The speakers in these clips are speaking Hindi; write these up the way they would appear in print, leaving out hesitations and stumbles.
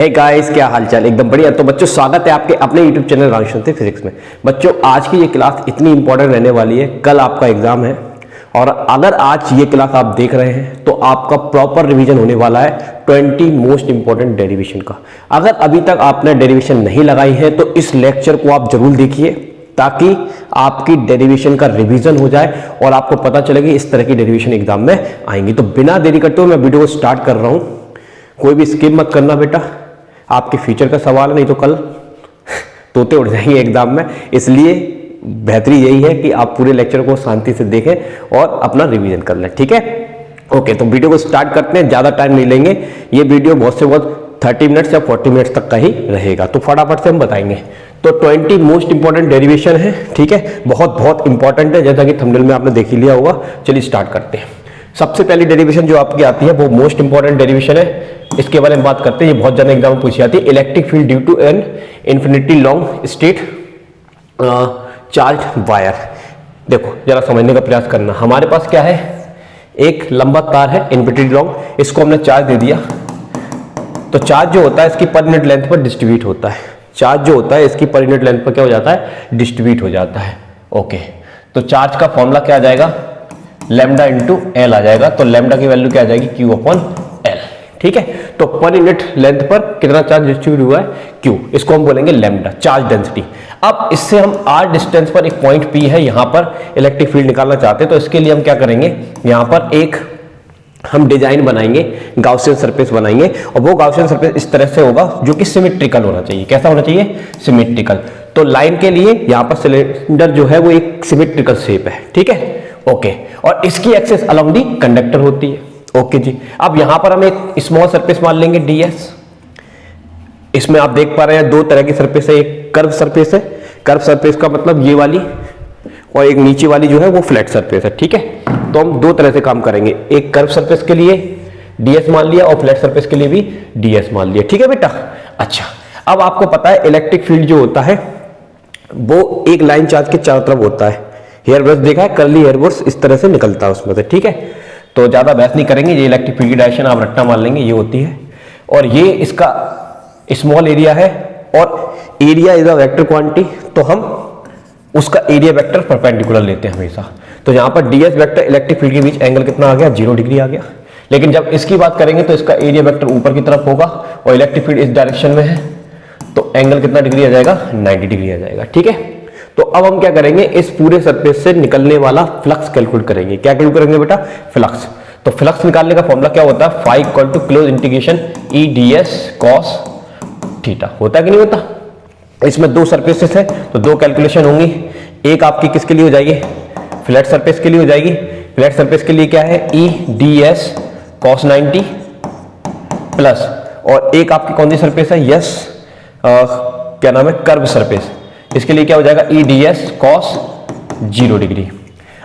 हे गाइस, क्या हालचाल। एकदम बढ़िया। तो बच्चों, स्वागत है आपके अपने YouTube चैनल रामशंती फिजिक्स में। बच्चों, आज की ये क्लास इतनी इंपॉर्टेंट रहने वाली है। कल आपका एग्जाम है और अगर आज ये क्लास आप देख रहे हैं तो आपका प्रॉपर रिवीजन होने वाला है 20 मोस्ट इंपॉर्टेंट डेरिवेशन का। अगर अभी तक आपने डेरिवेशन नहीं लगाई है तो इस लेक्चर को आप जरूर देखिए ताकि आपकी डेरिवेशन का रिवीजन हो जाए और आपको पता चले कि इस तरह की डेरिवेशन एग्जाम में आएंगी। तो बिना देरी करते हुए मैं वीडियो को स्टार्ट कर रहा हूं। कोई भी स्किप मत करना बेटा, आपके फ्यूचर का सवाल है, नहीं तो कल तोते उड़ जाएंगे एग्जाम में। इसलिए बेहतरी यही है कि आप पूरे लेक्चर को शांति से देखें और अपना रिवीजन कर लें। ठीक है, ओके। तो वीडियो को स्टार्ट करते हैं, ज़्यादा टाइम नहीं लेंगे। ये वीडियो बहुत से बहुत 30 मिनट्स या 40 मिनट्स तक का ही रहेगा। तो फटाफट से हम बताएंगे। तो 20 मोस्ट इंपॉर्टेंट डेरिवेशन है। ठीक है, बहुत बहुत इंपॉर्टेंट है, जैसा कि थंबनेल में आपने देख ही लिया होगा। चलिए स्टार्ट करते हैं। सबसे पहली डेरिवेशन जो आपकी आती है वो मोस्ट इंपॉर्टेंट डेरिवेशन है। इसके बारे में बात करते हैं। ये बहुत ज्यादा एग्जाम में पूछी जाती है। Electric field due to an infinity long straight charge wire. देखो जरा समझने का प्रयास करना। हमारे पास क्या है, एक लंबा तार है इन्फिनिटी लॉन्ग, इसको हमने चार्ज दे दिया। तो चार्ज जो होता है इसकी पर यूनिट लेंथ पर डिस्ट्रीब्यूट होता है। चार्ज जो होता है इसकी पर यूनिट लेंथ पर क्या हो जाता है, डिस्ट्रीब्यूट हो जाता है। ओके, तो चार्ज का फॉर्मूला क्या आ जाएगा, लैम्डा इंटू एल आ जाएगा। तो लैम्डा की वैल्यू क्या आ जाएगी, क्यू अपॉन एल। ठीक है, तो पर यूनिट लेंथ पर कितना चार्ज डिस्ट्रीब्यूट हुआ है, क्यू, इसको हम बोलेंगे लैम्डा, चार्ज डेंसिटी। अब इससे हम आर डिस्टेंस पर एक पॉइंट पी है, यहां पर इलेक्ट्रिक फील्ड निकालना चाहते हैं। तो इसके लिए हम क्या करेंगे, यहां पर एक हम डिजाइन बनाएंगे, गाउसियन सरफेस बनाएंगे। और वो गाउसियन सरफेस इस तरह से होगा जो कि सिमेट्रिकल होना चाहिए। कैसा होना चाहिए, सिमेट्रिकल। तो लाइन के लिए यहां पर सिलेंडर जो है वो एक सिमेट्रिकल शेप है। ठीक है, ओके। और इसकी एक्सिस अलोंग दी कंडक्टर होती है। ओके जी। अब यहां पर हम एक स्मॉल सरफेस मान लेंगे ds। इसमें आप देख पा रहे हैं दो तरह की सरफेस है। एक कर्व सरफेस है, कर्व सरफेस का मतलब ये वाली, और एक नीचे वाली जो है वो फ्लैट सरफेस है। ठीक है, तो हम दो तरह से काम करेंगे। एक कर्व सरफेस के लिए ds मान लिया और फ्लैट सरफेस के लिए भी ds मान लिया। ठीक है बेटा। अच्छा, अब आपको पता है इलेक्ट्रिक फील्ड जो होता है वो एक लाइन चार्ज के चारों तरफ होता है। हेयर ब्रश देखा है, कर्ली हेयर ब्रश इस तरह से निकलता है उसमें से। ठीक है, तो ज्यादा बहस नहीं करेंगे। ये इलेक्ट्रिक फील्ड की डायरेक्शन आप रट्टा मान लेंगे, ये होती है। और ये इसका स्मॉल एरिया है और area is a vector quantity, तो हम उसका एरिया वेक्टर परपेंडिकुलर लेते हैं हमेशा। तो यहां पर ds वेक्टर इलेक्ट्रिक फील्ड के बीच एंगल कितना आ गया, 0 डिग्री आ गया। लेकिन जब इसकी बात करेंगे तो इसका एरिया वेक्टर ऊपर की तरफ होगा और इलेक्ट्रिक फील्ड इस डायरेक्शन में है, तो एंगल कितना डिग्री आ जाएगा, 90 डिग्री आ जाएगा। ठीक है, तो अब हम क्या करेंगे, इस पूरे सरफेस से निकलने वाला फ्लक्स कैलकुलेट करेंगे। क्या कैलकुलेट करेंगे बेटा, फ्लक्स। तो फ्लक्स निकालने का फॉर्मूला क्या होता है, phi equal to close integration E ds cos theta. होता है कि नहीं होता। इसमें दो सरफेसेस है तो दो कैलकुलेशन होंगी। एक आपकी किसके लिए हो जाएगी, फ्लैट सरफेस के लिए हो जाएगी। फ्लैट सरफेस के लिए क्या है, ई ds cos 90 प्लस, और एक आपकी कौन सी सरफेस है, यस क्या नाम है, कर्व सरफेस। इसके लिए क्या हो जाएगा, ई ds cos 0 डिग्री।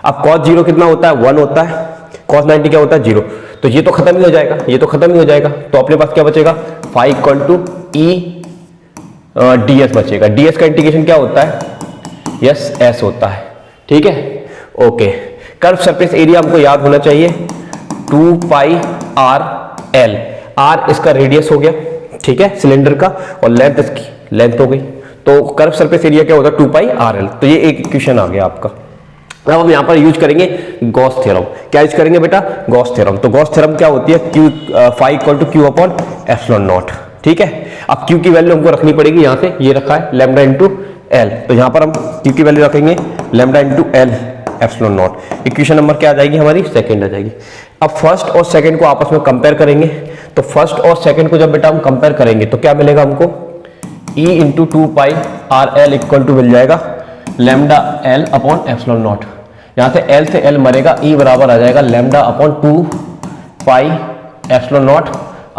अब cos 0 कितना होता है, 1 होता है। cos 90 क्या होता है, 0। तो ये तो खत्म ही हो जाएगा, ये तो खत्म ही हो जाएगा। तो अपने पास क्या बचेगा, phi equal to E ds बचेगा। ds का इंटीग्रेशन क्या होता है, यस s होता है। ठीक है, ओके। कर्व सरफेस एरिया हमको याद होना चाहिए 2 पाई r l। r इसका रेडियस हो गया, ठीक है, सिलेंडर का, और लेंथ इसकी लेंथ हो गई। तो कर्व सरफेस एरिया क्या होता है, 2 पाई RL। तो ये एक इक्वेशन आ गया आपका। अब हम यहां पर यूज करेंगे गॉस थ्योरम। क्या यूज करेंगे बेटा, गॉस थ्योरम। तो गॉस थ्योरम क्या होती है, Q phi equal to Q upon epsilon naught. ठीक है, अब क्यू की वैल्यू हमको रखनी पड़ेगी, यहां से ये रखा है लैम्डा इंटू एल। तो यहां पर हम क्यू की वैल्यू रखेंगे lambda into L epsilon not. Equation number क्या आ जाएगी हमारी, सेकेंड आ जाएगी। अब फर्स्ट और सेकेंड को आपस में कंपेयर करेंगे। तो फर्स्ट और सेकेंड को जब बेटा हम कंपेयर करेंगे तो क्या मिलेगा हमको, E into 2 pi R L equal to मिल जाएगा lambda L upon epsilon naught. यहां से L से L मरेगा, E बराबर आ जाएगा lambda upon 2 pi epsilon not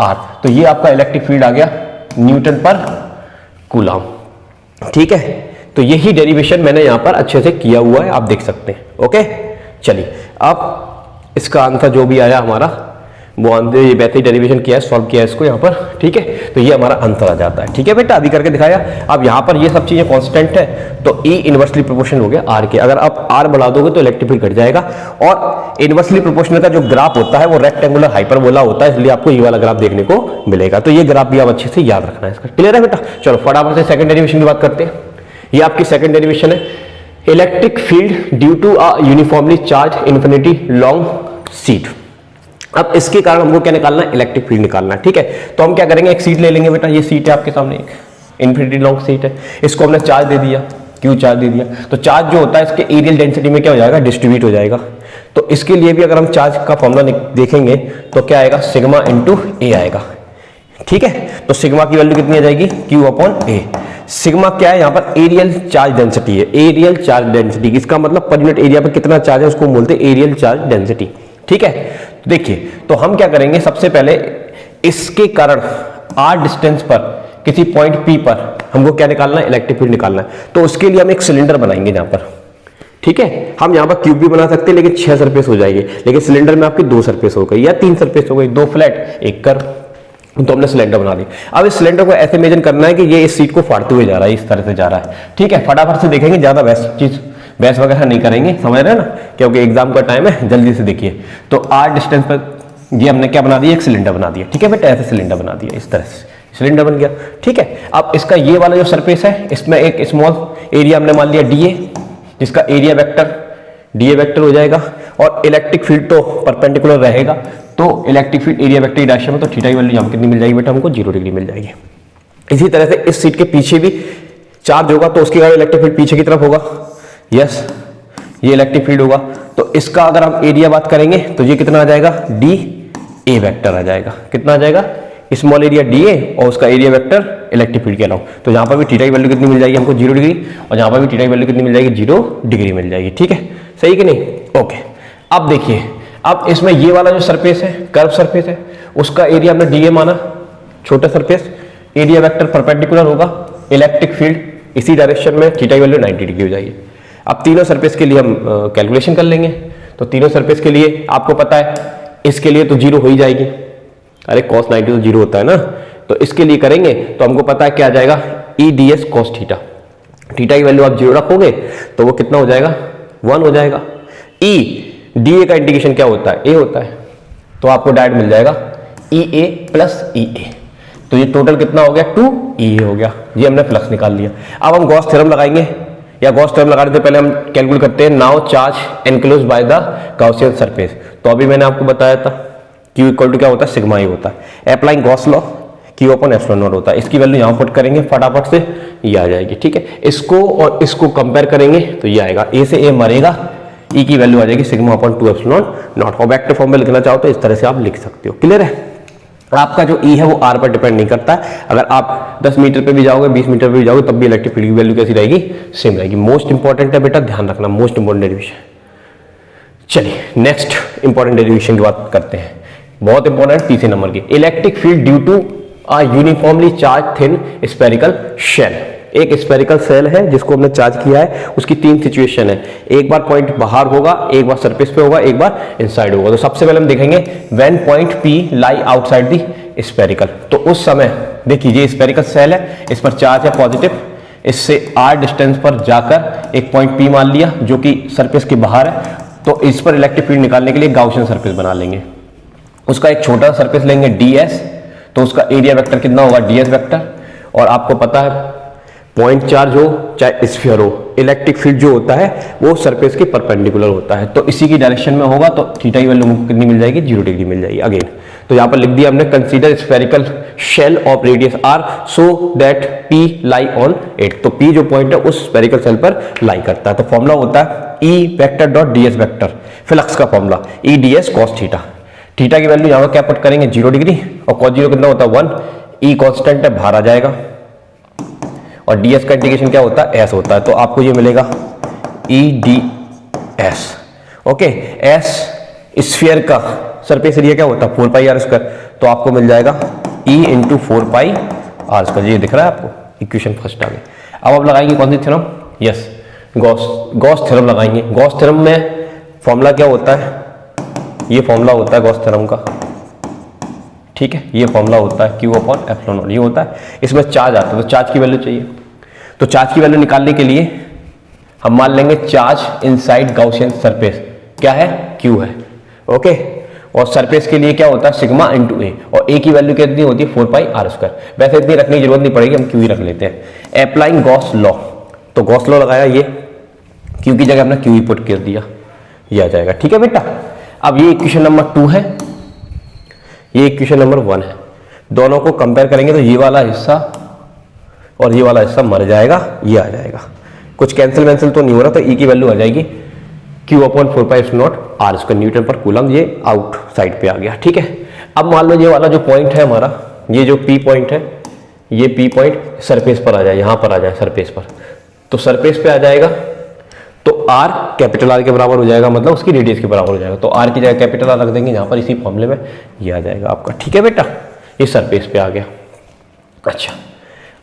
R। तो ये आपका इलेक्ट्रिक फील्ड आ गया न्यूटन पर कूलम। ठीक है, तो यही डेरिवेशन मैंने यहां पर अच्छे से किया हुआ है, आप देख सकते हैं। ओके, चलिए अब इसका आंसर जो भी आया हमारा वो ये वैसे ही डेरिवेशन किया है, सॉल्व किया है इसको यहाँ पर, ठीक है। तो ये हमारा आंसर आ जाता है, ठीक है बेटा, अभी करके दिखाया। अब यहाँ पर ये सब चीजें कांस्टेंट है, तो E इनवर्सली प्रोपोर्शनल हो गया R के। अगर आप R बढ़ा दोगे तो इलेक्ट्रिक फील्ड घट जाएगा। और इनवर्सली प्रोपोर्शनल का जो ग्राफ होता है वो रेक्टेंगुलर हाइपरबोला होता है, इसलिए आपको ये वाला ग्राफ देखने को मिलेगा। तो ये ग्राफ भी आप अच्छे से याद रखना है इसका, क्लियर है बेटा। चलो फटाफट से सेकंड डेरिवेशन की बात करते हैं। ये आपकी सेकंड डेरिवेशन है, electric field due to a uniformly charge infinity long sheet. अब इसके कारण हमको क्या निकालना है, इलेक्ट्रिक फील्ड निकालना है, ठीक है। तो हम क्या करेंगे, एक शीट ले लेंगे बेटा, ये शीट है आपके सामने, एक इन्फिनिटी लॉन्ग शीट है, इसको हमने चार्ज दे दिया, क्यू चार्ज दे दिया। तो चार्ज जो होता है इसके एरियल डेंसिटी में क्या हो जाएगा, डिस्ट्रीब्यूट हो जाएगा। तो इसके लिए भी अगर हम चार्ज का फॉर्मूला देखेंगे तो क्या आएगा, सिग्मा इंटू ए आएगा, ठीक है। तो सिग्मा की वैल्यू कितनी आ जाएगी, क्यू अपॉन ए। सिग्मा क्या है, यहाँ पर एरियल चार्ज डेंसिटी है, एरियल चार्ज डेंसिटी, इसका मतलब पर यूनिट एरिया पर कितना चार्ज है उसको बोलते हैं एरियल चार्ज डेंसिटी, ठीक है। तो देखिए, तो हम क्या करेंगे, सबसे पहले इसके कारण r डिस्टेंस पर किसी पॉइंट P पर हमको क्या निकालना है, इलेक्ट्रिक फील्ड निकालना है। तो उसके लिए हम एक सिलेंडर बनाएंगे यहाँ पर, ठीक है। हम यहाँ पर क्यूब भी बना सकते हैं, लेकिन 6 सरफेस हो जाएंगे, लेकिन सिलेंडर में आपकी 2 सरफेस हो गई या 3 सरफेस हो गई, 2 फ्लैट 1 कर्व। तो हमने सिलेंडर बना दी। अब इस सिलेंडर को ऐसे इमेजिन करना है कि ये इस सीट को फाड़ते हुए जा रहा है, इस तरह से जा रहा है, ठीक है। फटाफट से देखेंगे, ज्यादा बहस वगैरह नहीं करेंगे, समझ रहे हैं ना, क्योंकि एग्जाम का टाइम है, जल्दी से देखिए। तो r डिस्टेंस पर ये हमने क्या बना दिया, एक सिलेंडर बना दिया, ठीक है बेटा, ऐसे सिलेंडर बना दिया, इस तरह से सिलेंडर बन गया, ठीक है। अब इसका ये वाला जो सरफेस है, इसमें एक स्मॉल एरिया हमने मान लिया dA, जिसका एरिया वेक्टर dA वेक्टर हो जाएगा। और इलेक्ट्रिक फील्ड तो परपेंडिकुलर रहेगा, तो इलेक्ट्रिक फील्ड एरिया वेक्टर की डायरेक्शन में, तो थीटा की वैल्यू यहाँ कितनी मिल जाएगी बेटा, हमको 0 डिग्री मिल जाएगी। इसी तरह से इस सीट के पीछे भी चार्ज होगा, तो उसके कारण इलेक्ट्रिक फील्ड पीछे की तरफ होगा, यस, ये इलेक्ट्रिक फील्ड होगा। तो इसका अगर हम एरिया बात करेंगे तो ये कितना आ जाएगा, dA वेक्टर आ जाएगा, कितना आ जाएगा, स्मॉल एरिया dA और उसका एरिया वेक्टर इलेक्ट्रिक फील्ड के अलावा। तो यहाँ पर भी थीटा की वैल्यू कितनी मिल जाएगी हमको, 0 डिग्री, और यहाँ पर भी थीटा की वैल्यू कितनी मिल जाएगी, 0 डिग्री मिल जाएगी, ठीक है, सही कि नहीं, ओके। अब देखिए, अब इसमें ये वाला जो सरफेस है, कर्व सरफेस है, उसका एरिया हमने dA माना, छोटा सरफेस, एरिया वेक्टर परपेंडिकुलर होगा, इलेक्ट्रिक फील्ड इसी डायरेक्शन में, थीटा की वैल्यू 90 डिग्री हो जाएगी। अब तीनों सरफेस के लिए हम कैलकुलेशन कर लेंगे। तो तीनों सरफेस के लिए आपको पता है, इसके लिए तो 0 हो ही जाएगी, अरे cos 90 तो 0 होता है ना, तो इसके लिए करेंगे तो हमको पता है क्या आ जाएगा, E ds cos theta. Theta की वैल्यू आप 0 रखोगे तो वो कितना हो जाएगा, 1 हो जाएगा। E dA का इंडिकेशन क्या होता है, A होता है, तो आपको डायरेक्ट मिल जाएगा EA प्लस EA। तो ये टोटल कितना हो गया, 2EA हो गया, ये हमने फ्लक्स निकाल लिया। अब हम गॉस थ्योरम लगाएंगे, या गॉस थ्योरम लगाने से पहले हम कैलकुलेट करते हैं now charge enclose by the Gaussian surface. तो अभी मैंने आपको बताया था Q इक्वल टू क्या होता है, सिग्मा ही होता है, applying Gauss law, Q upon epsilon not होता है। इसकी वैल्यू यहाँ पुट करेंगे, फटाफट से ये आ जाएगी, ठीक है। इसको और इसको कंपेयर करेंगे तो ये आएगा, A से A मरेगा, E की वैल्यू आ जाएगी सिग्मा अपन 2 एप्सिलॉन नॉट। और वेक्टर फॉर्म में लिखना चाहो तो इस तरह से आप लिख सकते हो, क्लियर है। आपका जो E है वो R पर डिपेंड नहीं करता है, अगर आप 10 मीटर पे भी जाओगे, 20 मीटर पे भी जाओगे, तब भी इलेक्ट्रिक फील्ड की वैल्यू कैसी रहेगी, सेम रहेगी। मोस्ट इंपॉर्टेंट है बेटा, ध्यान रखना, मोस्ट इंपॉर्टेंट डेरिवेशन। चलिए नेक्स्ट इंपॉर्टेंट डेरिवेशन की बात करते हैं, बहुत इंपॉर्टेंट, तीसरे नंबर की, electric field due to a uniformly charge thin spherical shell. एक स्फेरिकल सेल है जिसको हमने चार्ज किया है, उसकी 3 सिचुएशन है, एक बार पॉइंट बाहर होगा, एक बार सरफेस पे होगा, एक बार इनसाइड होगा। तो सबसे पहले हम देखेंगे when point P lie outside the spherical, तो उस समय देखिए ये स्फेरिकल सेल है, इस पर चार्ज है पॉजिटिव, इससे r डिस्टेंस पर जाकर एक पॉइंट P मान लिया जो कि सरफेस के बाहर है, तो इस पर इलेक्ट्रिक फील्ड निकालने के लिए गाउसियन सरफेस बना लेंगे। उसका एक छोटा सरफेस लेंगे ds, तो उसका एरिया वेक्टर कितना होगा, ds वेक्टर। और आपको पता है पॉइंट चार्ज हो चाहे स्फीयर हो, इलेक्ट्रिक फील्ड जो होता है वो सरफेस के परपेंडिकुलर होता है, तो इसी की डायरेक्शन में होगा, तो थीटा की वैल्यू कितनी मिल जाएगी, 0 डिग्री मिल जाएगी। अगेन तो यहाँ पर लिख दिया हमने, consider spherical shell of radius r so that P lie on it. तो P जो पॉइंट है उस स्फेरिकल सेल पर लाई करता है। तो फॉर्मूला होता है E vector dot ds vector, flux का formula E ds cos theta. Theta की वैल्यू यहाँ क्या पुट करेंगे, 0 डिग्री, और cos 0 कितना होता है 1, E कांस्टेंट है, बाहर आ जाएगा, और ds का इंडिकेशन क्या होता है, s होता है। तो आपको ये मिलेगा E ds, okay. s sphere का सरफेस एरिया क्या होता है 4 पाई r स्क्वायर, तो आपको मिल जाएगा E इंटू 4 पाई r स्क्वायर। ये दिख रहा है आपको, इक्वेशन फर्स्ट आ गई। अब आप लगाएंगे कौन सी थ्योरम, यस गॉस थ्योरम लगाएंगे। गॉस थ्योरम में फॉर्मूला क्या होता है, ये फॉर्मूला होता है गॉस थ्योरम का, ठीक है, ये फॉर्मूला होता है Q अपॉन एप्सिलॉन नॉट, ये होता है। इसमें चार्ज आता है तो चार्ज की वैल्यू चाहिए, तो चार्ज की वैल्यू निकालने के लिए हम मान लेंगे चार्ज इनसाइड गाउसियन सरफेस क्या है, Q है। ओके, और सरफेस के लिए क्या होता है, सिग्मा इंटू ए, और ए की वैल्यू कितनी होती है 4πr²। वैसे इतनी रखने की जरूरत नहीं पड़ेगी, हम Q ही रख लेते हैं। अप्लाइंग गॉस लॉ, तो गॉस लॉ लगाया, ये Q की जगह हमने Q ही पुट कर दिया, ये आ जाएगा। ठीक है बेटा, अब ये इक्वेशन नंबर 2 है, ये इक्वेशन नंबर 1 है। दोनों को कंपेयर करेंगे तो ये वाला हिस्सा और ये वाला हिस्सा मर जाएगा, ये आ जाएगा। कुछ कैंसिल वैंसिल तो नहीं हो रहा, तो E की वैल्यू आ जाएगी Q अपॉन 4πr² न्यूटन पर कूलम, ये आउट साइड पे आ गया। ठीक है, अब मान लो ये वाला जो पॉइंट है हमारा, ये जो P पॉइंट है, ये P पॉइंट सरफेस पर आ जाए, यहां पर आ जाए सरफेस पर, तो सरफेस पे आ जाएगा तो R कैपिटल R के बराबर हो जाएगा, मतलब उसकी रेडियस के बराबर हो जाएगा। तो R की जगह कैपिटल R रख देंगे यहाँ पर, इसी फॉर्मूले में ये आ जाएगा आपका। ठीक है बेटा, ये सरफेस पे आ गया। अच्छा,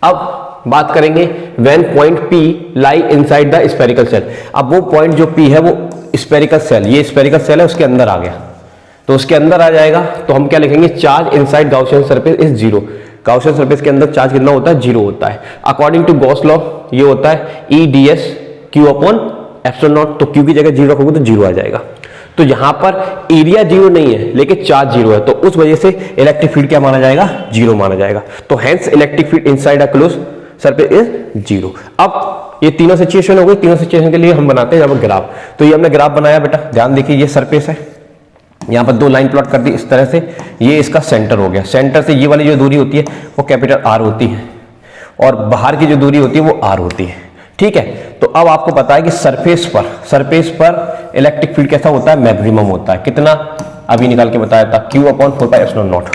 अब बात करेंगे when point P lie inside the spherical shell. अब वो पॉइंट जो P है वो स्फेरिकल सेल, ये स्फेरिकल सेल है, उसके अंदर आ गया, तो उसके अंदर आ जाएगा तो हम क्या लिखेंगे, charge inside Gaussian surface is 0। Gaussian surface के अंदर चार्ज कितना होता है, 0 होता है। अकॉर्डिंग टू गॉस लॉ ये होता है EdS Q upon epsilon not, तो Q की जगह 0 रखोगे तो 0 आ जाएगा। तो यहां पर एरिया 0 नहीं है लेकिन चार्ज 0 है, तो उस वजह से इलेक्ट्रिक फील्ड क्या माना जाएगा, 0 माना जाएगा। तो hence electric field inside a close surface is 0। अब ये तीनों सिचुएशन हो गई, तीनों सिचुएशन के लिए हम बनाते हैं जब ग्राफ। तो ये हमने ग्राफ बनाया बेटा, ध्यान देखिए, ये सरफेस है, यहाँ पर 2 लाइन प्लॉट कर दी इस तरह से, ये इसका सेंटर हो गया। सेंटर से ये वाली जो दूरी होती है वो कैपिटल R होती है, और बाहर की जो दूरी होती है वो R होती है। ठीक है, तो अब आपको पता है कि सरफेस पर इलेक्ट्रिक फील्ड कैसा होता है, मैक्सिमम होता है। कितना, अभी निकाल के बताया था, Q अपॉन 4πr²।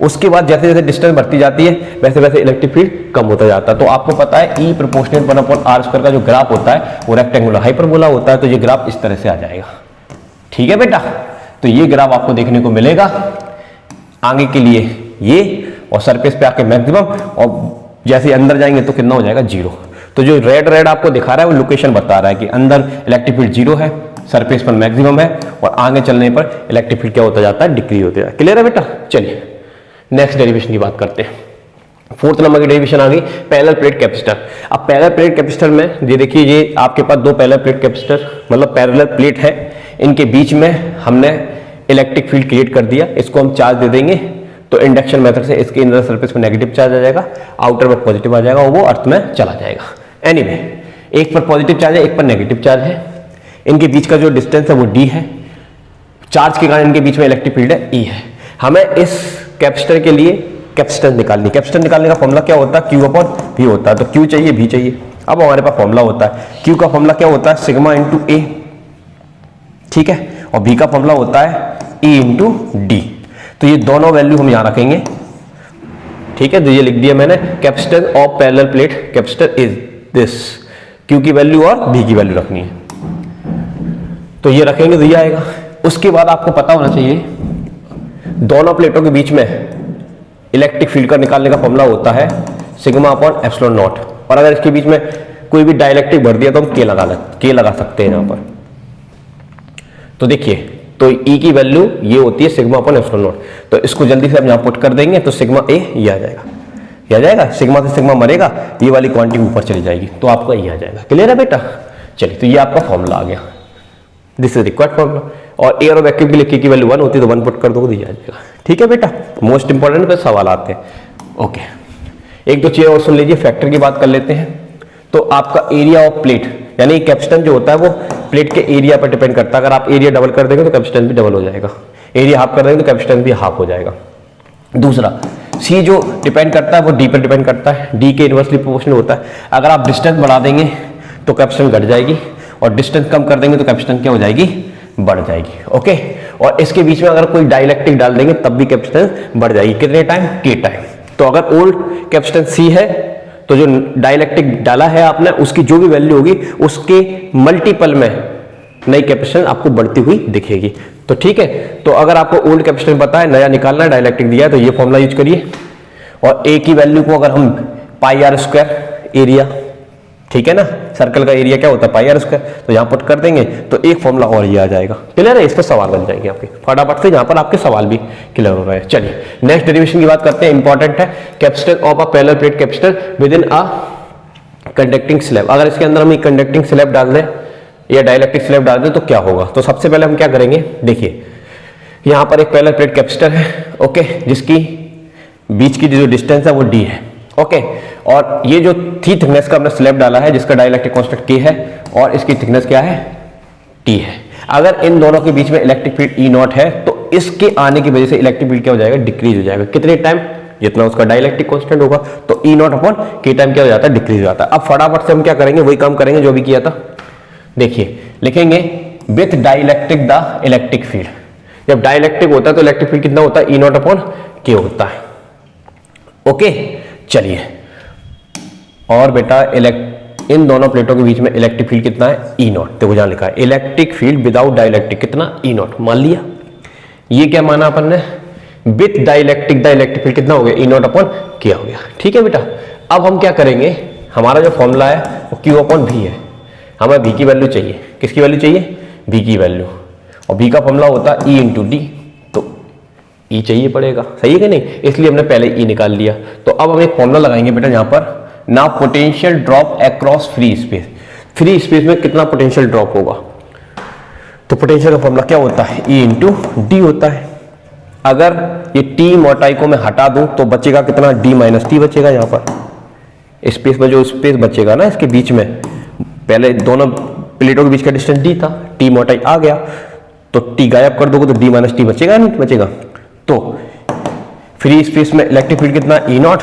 उसके बाद जैसे जैसे डिस्टेंस बढ़ती जाती है वैसे वैसे इलेक्ट्रिक फील्ड कम होता जाता है। तो आपको पता है E प्रोपोर्शनल 1/r² का जो ग्राफ होता है वो रेक्टेंगुलर हाइपरबोला होता है, तो ये ग्राफ इस तरह से आ जाएगा। ठीक है बेटा, तो ये ग्राफ आपको देखने को मिलेगा आगे के लिए, ये और सरफेस पे आके मैक्सिमम, और जैसे अंदर जाएंगे तो कितना हो जाएगा, 0। तो जो रेड आपको दिखा रहा है वो लोकेशन बता रहा है कि अंदर इलेक्ट्रिक फील्ड 0 है, सरफेस पर मैक्सिमम है, और आगे चलने पर इलेक्ट्रिक फील्ड क्या होता जाता है, डिक्रीज होता है। क्लियर है बेटा? चलिए नेक्स्ट डेरिवेशन की बात करते हैं। 4th नंबर की डेरिवेशन आ गई, पैरेलल प्लेट कैपेसिटर। अब पैरेलल प्लेट कैपेसिटर में ये देखिए, ये आपके पास 2 पैरेलल प्लेट कैपेसिटर मतलब पैरेलल प्लेट है, इनके बीच में हमने इलेक्ट्रिक फील्ड क्रिएट कर दिया। इसको हम चार्ज दे देंगे तो इंडक्शन मेथड से इसके इनर सरफेस में नेगेटिव चार्ज आ जाएगा, आउटर में पॉजिटिव आ जाएगा, और वो अर्थ में चला जाएगा। एनीवे, एक पर पॉजिटिव चार्ज है, एक पर नेगेटिव चार्ज है, इनके बीच का जो डिस्टेंस है वो D है, चार्ज के कारण इनके बीच में इलेक्ट्रिक फील्ड है E है। हमें इस कैपेसिटर के लिए कैपेसिटेंस निकालनी, कैपेसिटर निकालने का फॉर्मूला क्या होता है, Q अपॉन V होता है। तो Q चाहिए, V चाहिए। अब हमारे पास फॉर्मूला होता है, Q का फॉर्मूला क्या होता है, सिग्मा इंटू A, ठीक है, और V का फॉर्मूला होता है E इंटू D। तो ये दोनों वैल्यू हम यहां रखेंगे। ठीक है, तो ये लिख दिया मैंने, capacitance of parallel plate capacitor is this, Q की वैल्यू और V की वैल्यू रखनी है, तो ये रखेंगे तो ये आएगा। उसके बाद आपको पता होना चाहिए दोनों प्लेटों के बीच में इलेक्ट्रिक फील्ड का निकालने का फॉर्मूला होता है सिग्मा अपॉन एप्सिलॉन नॉट, और अगर इसके बीच में कोई भी डाइलेक्ट्रिक भर दिया तो हम K लगा सकते हैं यहां पर। तो देखिए, तो E की वैल्यू ये होती है सिग्मा अपॉन एप्सिलॉन नॉट, तो इसको जल्दी से हम यहां पुट कर देंगे तो सिग्मा A ये आ जाएगा, ये आ जाएगा। सिग्मा से सिग्मा मरेगा, ये वाली क्वांटिटी ऊपर चली जाएगी, तो आपका ये आ जाएगा। क्लियर है बेटा? चलिए, तो ये आपका फॉर्मूला आ गया, दिस इज रिक्वायर्ड फॉर्मूला। और एयर और वैक्यूम के लिए K की वैल्यू 1 होती है, तो 1 पुट कर दोगे तो ये आ जाएगा। ठीक है बेटा, मोस्ट इंपॉर्टेंट पे सवाल आते हैं। ओके, एक दो चीजें और सुन लीजिए, फैक्टर की बात कर लेते हैं। तो आपका एरिया ऑफ प्लेट, यानी कैपेसिटेंस जो होता है वो प्लेट के एरिया पर डिपेंड करता है। अगर आप एरिया डबल कर देंगे तो कैपेसिटेंस भी डबल हो जाएगा, एरिया हाफ कर देंगे तो कैपेसिटेंस भी हाफ हो जाएगा। दूसरा, C जो डिपेंड करता है वो D पर डिपेंड करता है, D के इनवर्सली प्रोपोर्शनल होता है। अगर आप डिस्टेंस बढ़ा देंगे तो कैपेसिटेंस घट जाएगी, और डिस्टेंस कम कर देंगे तो कैपेसिटेंस क्या हो जाएगी, बढ़ जाएगी। ओके, और इसके बीच में अगर कोई डाइलेक्ट्रिक डाल देंगे तब भी कैपेसिटेंस बढ़ जाएगी। कितने टाइम, K टाइम। तो अगर ओल्ड कैपेसिटेंस C है तो जो डाइलेक्ट्रिक डाला है आपने उसकी जो भी वैल्यू होगी उसके मल्टीपल में नई कैपेसिटेंस आपको बढ़ती हुई दिखेगी। तो ठीक है, तो अगर आपको ओल्ड कैपेसिटेंस पता है, नया निकालना है, डाइलेक्ट्रिक दिया है, तो ये फॉर्मूला यूज करिए। और A की वैल्यू को अगर हम πr² एरिया, ठीक है ना, सर्कल का एरिया क्या होता है पाई आर स्क्वायर, तो यहाँ पुट कर देंगे तो एक फॉर्मूला और ये आ जाएगा। क्लियर है, इस पर सवाल बन जाएंगे आपके फटाफट से, यहाँ पर आपके सवाल भी क्लियर हो रहे हैं। चलिए नेक्स्ट डेरिवेशन की बात करते हैं, इंपॉर्टेंट है। Capacitor of a parallel plate capacitor with in a conducting slab, अगर इसके अंदर हम एक कंडक्टिंग स्लैब डाल दें या डाइलेक्ट्रिक स्लैब डाल दें तो क्या होगा। तो सबसे पहले हम क्या करेंगे, देखिए यहाँ पर एक पैरेलल प्लेट कैपेसिटर है, ओके, जिसकी बीच की जो डिस्टेंस है वो डी है, ओके, और ये जो थिकनेस का हमने स्लैब डाला है जिसका डाइलेक्ट्रिक कांस्टेंट के है और इसकी थिकनेस क्या है, टी है। अगर इन दोनों के बीच में इलेक्ट्रिक फील्ड ई नॉट है तो इसके आने की वजह से इलेक्ट्रिक फील्ड क्या हो जाएगा, डिक्रीज हो जाएगा। कितने टाइम, जितना उसका डाइलेक्ट्रिक कांस्टेंट होगा, तो ई नॉट अपॉन के टाइम क्या हो जाता है, डिक्रीज हो जाता है। अब फटाफट से हम क्या करेंगे, वही काम करेंगे जो भी किया था। देखिए लिखेंगे with dielectric the electric field, जब डाइलेक्ट्रिक होता है तो इलेक्ट्रिक फील्ड कितना होता है, ई नॉट अपॉन के होता है, ओके। चलिए और बेटा इन दोनों प्लेटों के बीच में इलेक्ट्रिक फील्ड कितना है, ई नॉट। देखो जहां लिखा है इलेक्ट्रिक फील्ड विदाउट डाइलेक्ट्रिक कितना, ई नॉट, मान लिया। ये क्या माना अपन ने, with dielectric the electric field कितना हो गया, ई नॉट अपॉन के हो गया। ठीक है बेटा, अब हम क्या करेंगे, हमारा जो फॉर्मूला है वो क्यू अपॉन वी है, हमें वी की वैल्यू चाहिए। किसकी वैल्यू चाहिए, वी की वैल्यू, और वी का फॉर्मूला होता है ई इंटू डी, तो ई चाहिए पड़ेगा, सही है कि नहीं, इसलिए हमने पहले ई निकाल लिया। तो अब हम एक फॉर्मूला लगाएंगे बेटा यहाँ पर, ना potential drop across free space, free space में कितना पोटेंशियल ड्रॉप होगा, तो पोटेंशियल का फॉर्मूला क्या होता है, ई इंटू डी होता है। अगर ये टी मोटाई को मैं हटा दूं तो बचेगा कितना, डी माइनस टी बचेगा। यहाँ पर स्पेस में जो स्पेस बचेगा ना इसके बीच में, पहले दोनों प्लेटों के बीच का डिस्टेंस डी था, टी मोटाई आ गया तो टी गायब कर दोगे तो डी माइनस टी बचेगा, नहीं बचेगा। तो फ्री स्पेस में इलेक्ट्रिक फील्ड कितना, ई नॉट,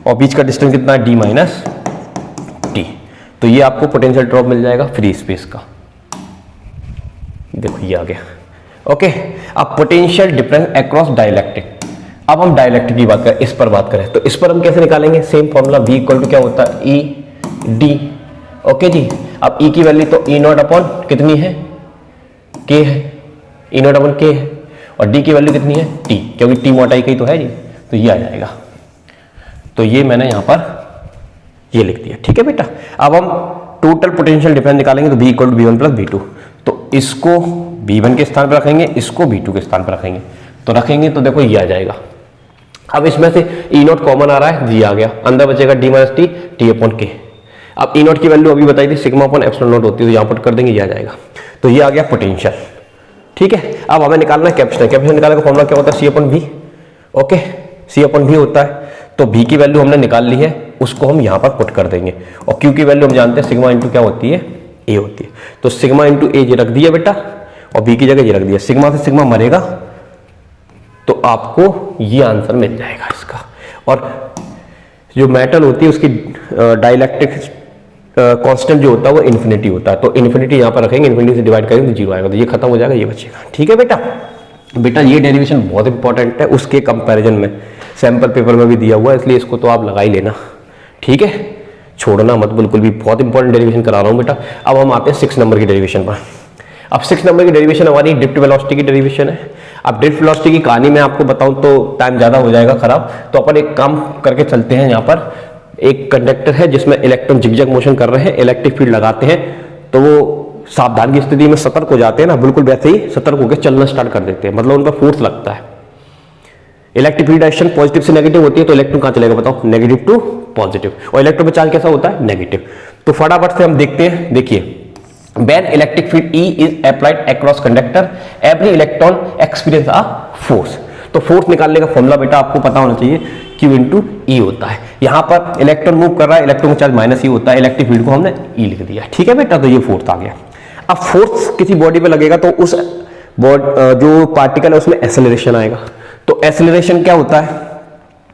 और बीच का डिस्टेंस कितना है, डी माइनस टी। तो ये आपको पोटेंशियल ड्रॉप मिल जाएगा फ्री स्पेस का। देखो ये आ गया, ओके। अब पोटेंशियल डिफरेंस अक्रॉस डाइलेक्ट्रिक, अब हम डाइलेक्ट्रिक की बात करें, इस पर बात करें तो इस पर हम कैसे निकालेंगे, same formula V equal to क्या होता है, ई डी, ओके जी। अब E की वैल्यू तो ई नॉट अपॉन कितनी है, के है, ई नॉट अपॉन के है, और D की वैल्यू कितनी है, T, क्योंकि T मोटाई का ही तो है जी, तो ये आ जाएगा। तो ये मैंने यहां पर ये लिख दिया, ठीक है बेटा। अब हम टोटल पोटेंशियल डिफरेंस निकालेंगे तो V equal to V1 plus V2, तो इसको V1 के स्थान पर रखेंगे, इसको V2 के स्थान पर रखेंगे, तो रखेंगे तो देखो ये आ जाएगा। अब इसमें से ई नॉट कॉमन आ रहा है, जी आ गया, अंदर बचेगा D minus T, T upon के। अब ई नॉट की वैल्यू अभी बताई थी, सिग्मा अपॉन एप्सिलॉन नॉट होती है, तो यहाँ पुट कर देंगे, ये आ जाएगा। तो ये आ गया पोटेंशियल, ठीक है। अब हमें निकालना है कैपेसिटर, कैपेसिटर निकालने का फॉर्मूला क्या होता है, C upon V, okay, C upon V होता है। तो V की वैल्यू हमने निकाल ली है, उसको हम यहाँ पर पुट कर देंगे, और Q की वैल्यू हम जानते हैं सिग्मा इंटू क्या होती है, A होती है। तो सिग्मा इंटू A ये रख दिया बेटा, और V की जगह ये रख दिया, सिग्मा से सिग्मा मरेगा तो आपको ये आंसर मिल जाएगा इसका। और जो मेटल होती है उसकी डाइलेक्ट्रिक कांस्टेंट जो होता है वो इन्फिनिटी होता है, तो इन्फिनिटी यहाँ पर रखेंगे, इन्फिनिटी से डिवाइड करेंगे तो जीरो आएगा, तो ये खत्म हो जाएगा, ये बचेगा, ठीक है बेटा। बेटा ये डेरिवेशन बहुत इंपॉर्टेंट है, उसके कंपैरिजन में सैंपल पेपर में भी दिया हुआ है, इसलिए इसको तो आप लगा ही लेना, ठीक है, छोड़ना मत बिल्कुल भी, बहुत इंपॉर्टेंट डेरिवेशन करा रहा हूँ बेटा। अब हम आते हैं 6 नंबर की डेरिवेशन पर। अब 6 नंबर की डेरिवेशन हमारी ड्रिफ्ट वेलोसिटी की डेरिवेशन है। अब ड्रिफ्ट वेलोसिटी की कहानी मैं आपको बताऊं तो टाइम ज़्यादा हो जाएगा खराब, तो अपन एक काम करके चलते हैं। यहाँ पर एक कंडक्टर है जिसमें इलेक्ट्रॉन जिगजैग मोशन कर रहे हैं, इलेक्ट्रिक फील्ड लगाते हैं, तो वो सावधान की स्थिति में सतर्क हो जाते हैं ना, बिल्कुल वैसे ही सतर्क होकर चलना स्टार्ट कर देते हैं, मतलब उन पर फोर्स लगता है। इलेक्ट्रिक फील्ड डायरेक्शन पॉजिटिव से नेगेटिव होती है, तो इलेक्ट्रॉन कहां चलेगा बताओ, नेगेटिव टू पॉजिटिव, और इलेक्ट्रॉन में चार्ज कैसा होता है, नेगेटिव। तो फटाफट से हम देखते हैं, देखिए when electric field E is applied across conductor every electron experience a force। तो फोर्स निकालने का फॉर्मूला बेटा आपको पता होना चाहिए, Q इंटू E होता है। यहां पर इलेक्ट्रॉन मूव कर रहा है, इलेक्ट्रॉन का चार्ज माइनस ही होता है, इलेक्ट्रिक फील्ड को हमने E लिख दिया, ठीक है बेटा। तो ये फोर्स आ गया। अब फोर्स किसी बॉडी पे लगेगा तो उस जो पार्टिकल है उसमें एक्सेलरेशन आएगा, तो एक्सेलरेशन क्या होता है,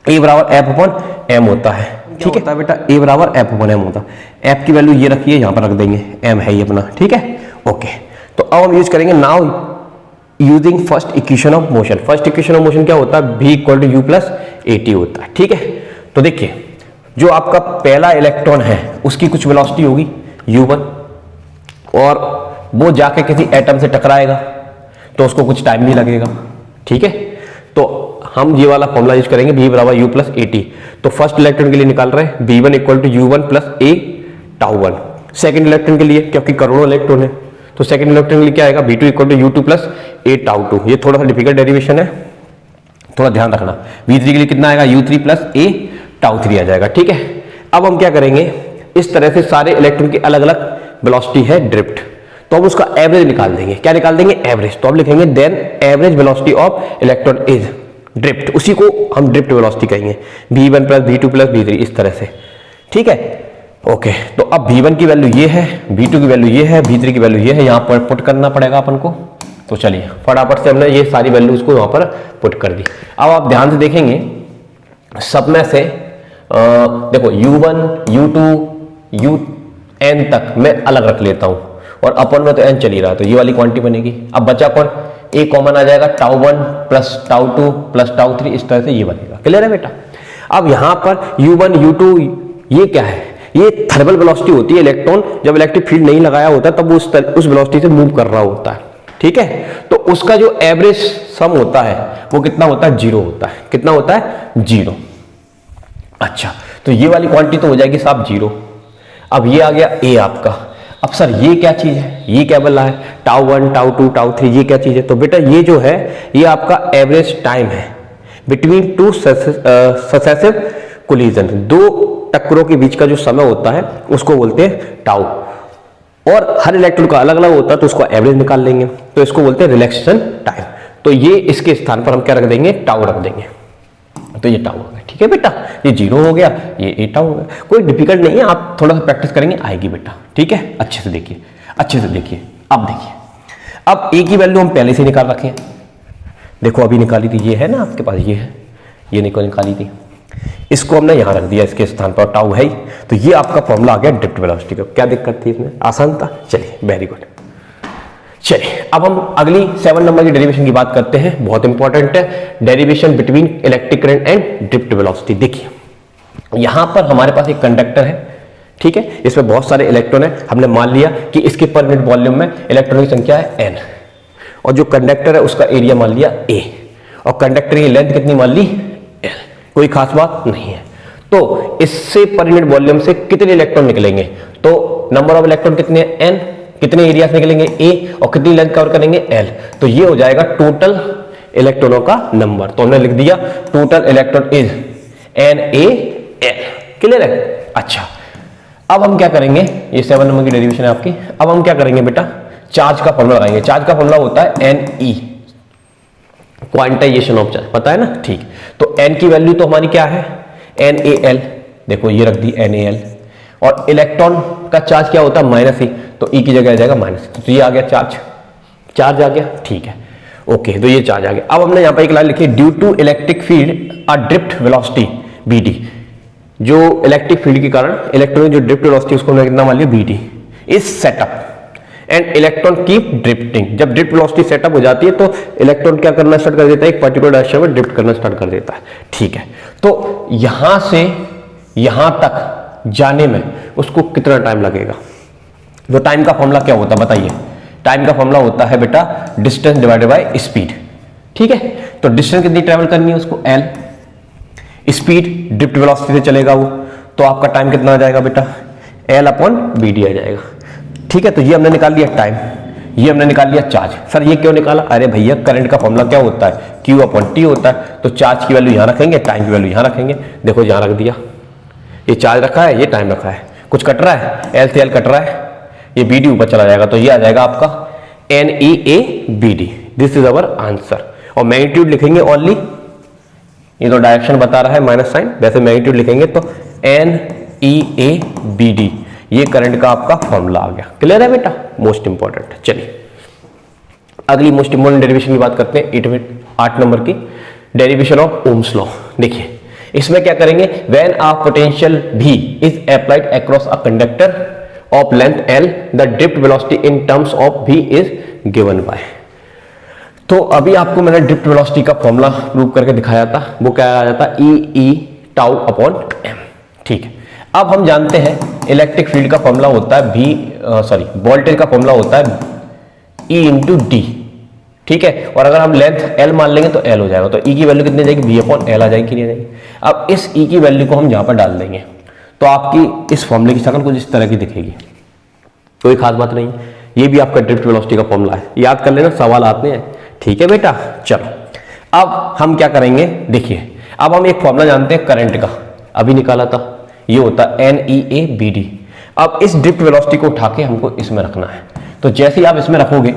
A बराबर F अपॉन M होता है, ठीक है बेटा, A बराबर F अपॉन M होता है। F की वैल्यू ये रखिए, यहां पर रख देंगे, M है ये अपना, ठीक है, ओके। तो अब हम यूज करेंगे now using first equation of motion. First equation of motion क्या होता है, V equal to U plus AT होता है, ठीक है। तो देखिए जो आपका पहला इलेक्ट्रॉन है उसकी कुछ वेलोसिटी होगी U1, और वो जाके किसी एटम से टकराएगा तो उसको कुछ टाइम भी लगेगा, ठीक है। तो हम ये वाला फॉर्मूला यूज करेंगे, V बराबर U प्लस AT। तो फर्स्ट इलेक्ट्रॉन के लिए निकाल रहे हैं V1 equal to U1 plus A tau 1, second electron के लिए, क्योंकि करोड़ों इलेक्ट्रॉन है, तो सेकंड इलेक्ट्रॉन के लिए क्या आएगा, V2 equal to U2 plus A tau 2। ये थोड़ा सा डिफिकल्ट डेरिवेशन है, थोड़ा ध्यान रखना। V3 के लिए कितना आएगा, U3 प्लस A टाउ 3 आ जाएगा। ठीक है, अब हम क्या करेंगे, इस तरह से सारे इलेक्ट्रॉन की अलग अलग वेलोसिटी है ड्रिफ्ट, तो हम उसका एवरेज निकाल देंगे। क्या निकाल देंगे, एवरेज। तो अब लिखेंगे then average velocity of electron is drift, उसी को हम ड्रिफ्ट वेलोसिटी कहेंगे, V1 plus V2 plus V3 इस तरह से। ठीक है, ओके। तो अब V1 की वैल्यू ये है, V2 की वैल्यू ये है, V3 की वैल्यू ये है, यहाँ पर पुट करना पड़ेगा अपन को। तो चलिए फटाफट से हमने ये सारी वैल्यूज को यहाँ पर पुट कर दी। अब आप ध्यान से देखेंगे सब में से देखो U1 U2 UN तक मैं अलग रख लेता हूं, और अपन में तो n चल ही रहा, तो ये वाली क्वांटिटी बनेगी। अब बचा कौन, A कॉमन आ जाएगा, tau 1 plus tau 2 plus tau 3, इस तरह से ये बनेगा। क्लियर है बेटा। अब यहां पर U1 U2 ये क्या है, ये थर्मल वेलोसिटी होती है। इलेक्ट्रॉन जब इलेक्ट्रिक फील्ड नहीं लगाया होता तब वो उस वेलोसिटी से मूव कर रहा होता है। ठीक है, तो उसका जो एवरेज सम होता है वो कितना होता है, 0 होता है। कितना होता है, 0। अच्छा, तो ये वाली क्वांटिटी तो हो जाएगी साहब 0। अब ये आ गया A आपका। अब सर ये क्या चीज है, ये क्या बोला है, टाउ 1 टाउ 2 टाउ 3, ये क्या चीज है। तो बेटा ये जो है ये आपका एवरेज टाइम है बिटवीन टू सक्सेसिव कोलिजन, दो टक्करों के बीच का जो समय होता है उसको बोलते हैं टाउ। और हर इलेक्ट्रॉन का अलग अलग होता है, तो उसको एवरेज निकाल लेंगे, तो इसको बोलते हैं रिलैक्सेशन टाइम। तो ये इसके स्थान पर हम क्या रख देंगे, टाउ रख देंगे। तो ये टाउ हो गया। ठीक है बेटा, ये 0 हो गया, ये A टाउ हो गया। कोई डिफिकल्ट नहीं है, आप थोड़ा सा प्रैक्टिस करेंगे आएगी बेटा। ठीक है, अच्छे से देखिए, अच्छे से देखिए। अब देखिए, अब A की वैल्यू हम पहले से निकाल रखे हैं। देखो अभी निकाली थी, ये है ना आपके पास, ये है, ये निकाली थी, इसको हमने यहां रख दिया, इसके स्थान पर टाउ है ही। तो ये आपका फॉर्मूला आ गया ड्रिफ्ट वेलोसिटी का। क्या दिक्कत थी इसमें, आसान था। चलिए वेरी गुड। चलिए अब हम अगली 7 नंबर की डेरिवेशन की बात करते हैं, बहुत इंपॉर्टेंट है, derivation between electric current and drift velocity. देखिए यहां पर हमारे पास एक कंडक्टर है, ठीक है, इसमें बहुत सारे इलेक्ट्रॉन है। हमने मान लिया कि इसके पर यूनिट वॉल्यूम में इलेक्ट्रॉन की संख्या है n, और जो कंडक्टर है उसका एरिया मान लिया a, और कंडक्टर की लेंथ कितनी मान ली, l। कोई खास बात नहीं है। तो इससे पर यूनिट वॉल्यूम से कितने इलेक्ट्रॉन निकलेंगे, तो नंबर ऑफ इलेक्ट्रॉन कितने हैं, n, कितने एरिया से निकलेंगे a, और कितनी लेंथ कवर करेंगे l। तो ये हो जाएगा टोटल इलेक्ट्रॉनों का नंबर। तो हमने लिख दिया total electron is NaL। Clear है। अच्छा, अब हम क्या करेंगे, ये 7 नंबर की डेरिवेशन है आपकी। अब हम क्या करेंगे बेटा, चार्ज का फॉर्मूला लगाएंगे। चार्ज का फॉर्मूला होता है Ne, क्वांटाइजेशन ऑफ चार्ज, पता है ना। ठीक, तो n की वैल्यू तो हमारी क्या है, NaL। देखो ये रख दी NaL, और इलेक्ट्रॉन का चार्ज क्या होता है, -e, तो E की जगह आ जाएगा माइनस। तो ये आ गया चार्ज, चार्ज आ गया। ठीक है, ओके, तो ये चार्ज आ गया। अब हमने यहाँ पर एक लाइन लिखी, due to electric field a drift velocity Bd, जो इलेक्ट्रिक फील्ड के कारण इलेक्ट्रॉन जो ड्रिफ्ट वेलोसिटी उसको हमने कितना मान लिया, Bd is setup and electron keep drifting. जब ड्रिफ्ट वेलोसिटी सेटअप हो जाती है तो इलेक्ट्रॉन क्या करना स्टार्ट कर देता है, एक पर्टिकुलर डायरेक्शन में ड्रिफ्ट करना स्टार्ट कर देता है। ठीक है, तो यहां से यहां तक जाने में उसको कितना टाइम लगेगा। तो टाइम का फॉर्मूला क्या होता है बताइए, टाइम का फॉर्मूला होता है बेटा डिस्टेंस डिवाइडेड बाय स्पीड। ठीक है, तो डिस्टेंस कितनी ट्रेवल करनी है उसको, L, स्पीड ड्रिफ्ट वेलोसिटी से चलेगा वो, तो आपका टाइम कितना आ जाएगा बेटा, L/Bd आ जाएगा। ठीक है, तो ये हमने निकाल लिया टाइम, ये हमने निकाल लिया चार्ज। सर ये क्यों निकाला, अरे भैया करंट का फॉर्मूला क्या होता है, Q/T होता है। तो चार्ज की वैल्यू यहां रखेंगे, टाइम की वैल्यू यहां रखेंगे। देखो यहां रख दिया, ये चार्ज रखा है, ये टाइम रखा है, कुछ कट रहा है, L से L कट रहा है, ये Bd ऊपर चला जाएगा, तो ये आ जाएगा आपका NeABd। This is our answer. और मैग्नीट्यूड लिखेंगे ओनली, ये तो डायरेक्शन बता रहा है माइनस साइन, वैसे मैग्नीट्यूड लिखेंगे तो NeABd, ये करंट का आपका फॉर्मूला आ गया। क्लियर है बेटा, मोस्ट इंपॉर्टेंट। चलिए अगली मोस्ट इंपॉर्टेंट डेरिवेशन की बात करते हैं, 8 नंबर की, डेरिवेशन ऑफ ओम्स लॉ। देखिए इसमें क्या करेंगे, when a potential V is applied across a conductor of length L, the drift velocity in terms of V is given by. तो अभी आपको मैंने ड्रिफ्ट वेलोसिटी का फॉर्मूला प्रूव करके दिखाया था, वो क्या आ जाता है, E τ/m। ठीक है, अब हम जानते हैं इलेक्ट्रिक फील्ड का फॉर्मूला होता है वोल्टेज का फॉर्मूला होता है E × D। ठीक है, और अगर हम लेंथ L मान लेंगे तो L हो जाएगा, तो E की वैल्यू कितनी जाएगी, V/L आ जाएगी, नहीं जाएगी। अब इस E की वैल्यू को हम यहां पर डाल देंगे, तो आपकी इस फॉर्मूले की शक्ल कुछ इस तरह की दिखेगी। कोई खास बात नहीं, ये भी आपका ड्रिफ्ट वेलोसिटी का फॉर्मूला है, याद कर लेना, सवाल आते हैं। ठीक है बेटा, चलो अब हम क्या करेंगे, देखिए अब हम एक फॉर्मूला जानते हैं करंट का, अभी निकाला था, ये होता है NEABD। अब इस ड्रिफ्ट वेलोसिटी को उठा के हमको इसमें रखना है। तो जैसे ही आप इसमें रखोगे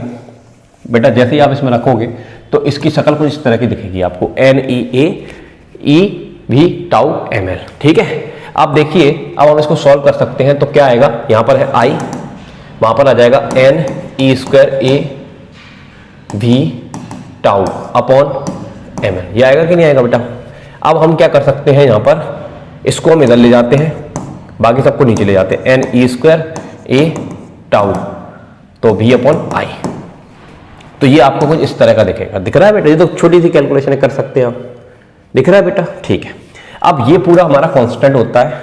बेटा, जैसे ही आप इसमें रखोगे तो इसकी शक्ल कुछ इस तरह की दिखेगी आपको, NEAEV टाउ ml। ठीक है, आप देखिए अब हम इसको सॉल्व कर सकते हैं। तो क्या आएगा, यहां पर है I, वहां पर आ जाएगा NE²AV टाउ अपॉन ml, ये आएगा कि नहीं आएगा बेटा। अब हम क्या कर सकते हैं, यहां पर इसको हम इधर ले जाते हैं, बाकी सबको नीचे ले जाते हैं, NE²A टाउ तो V अपॉन I। तो ये आपको कुछ इस तरह का दिखेगा, दिख रहा है बेटा, ये तो छोटी सी कैलकुलेशन कर सकते हैं आप, दिख रहा है बेटा। ठीक है, अब ये पूरा हमारा कांस्टेंट होता है।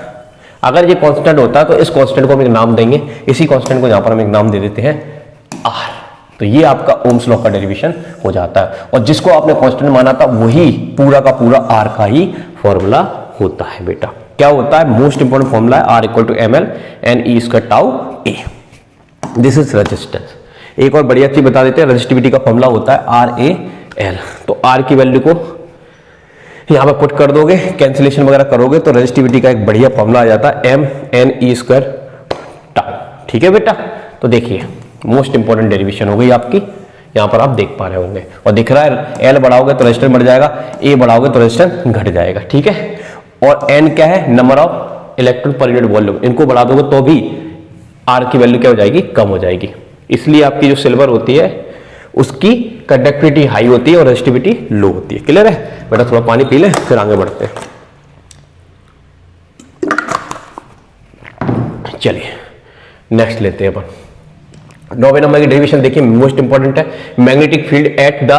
अगर ये कांस्टेंट होता है तो इस कांस्टेंट को हम एक नाम देंगे, इसी कांस्टेंट को यहां पर हम एक नाम दे देते हैं R। तो ये आपका ओम्स लॉ का डेरिवेशन हो जाता है, और जिसको आपने कांस्टेंट माना था वही पूरा का पूरा R का ही फॉर्मूला होता है बेटा। क्या होता है, मोस्ट इंपोर्टेंट फॉर्मूला है R = ml NE² tau A। This is resistance. एक और बढ़िया चीज बता देते हैं, रेजिस्टिविटी का फॉर्मूला होता है RAL। तो R की वैल्यू को यहां पर पुट कर दोगे, कैंसिलेशन वगैरह करोगे तो रेजिस्टिविटी का एक बढ़िया फॉर्मूला आ जाता है MNE² टाउ। ठीक है बेटा, तो देखिए मोस्ट इंपोर्टेंट डेरिवेशन हो गई आपकी, यहां पर आप देख पा रहे होंगे, और दिख रहा है L बढ़ाओगे तो रेजिस्टेंस बढ़ जाएगा, A बढ़ाओगे तो रेजिस्टेंस घट जाएगा। ठीक है, और N क्या है, number of electron per unit volume, इनको बढ़ा दोगे तो भी R की वैल्यू क्या हो जाएगी, कम हो जाएगी। इसलिए आपकी जो सिल्वर होती है उसकी कंडक्टिविटी हाई होती है और रेजिस्टिविटी लो होती है। क्लियर है बेटा, थोड़ा पानी पी ले फिर आगे बढ़ते हैं। चलिए नेक्स्ट लेते हैं अपन 9वें नंबर की डेरिवेशन। देखिए मोस्ट इंपॉर्टेंट है, magnetic field at the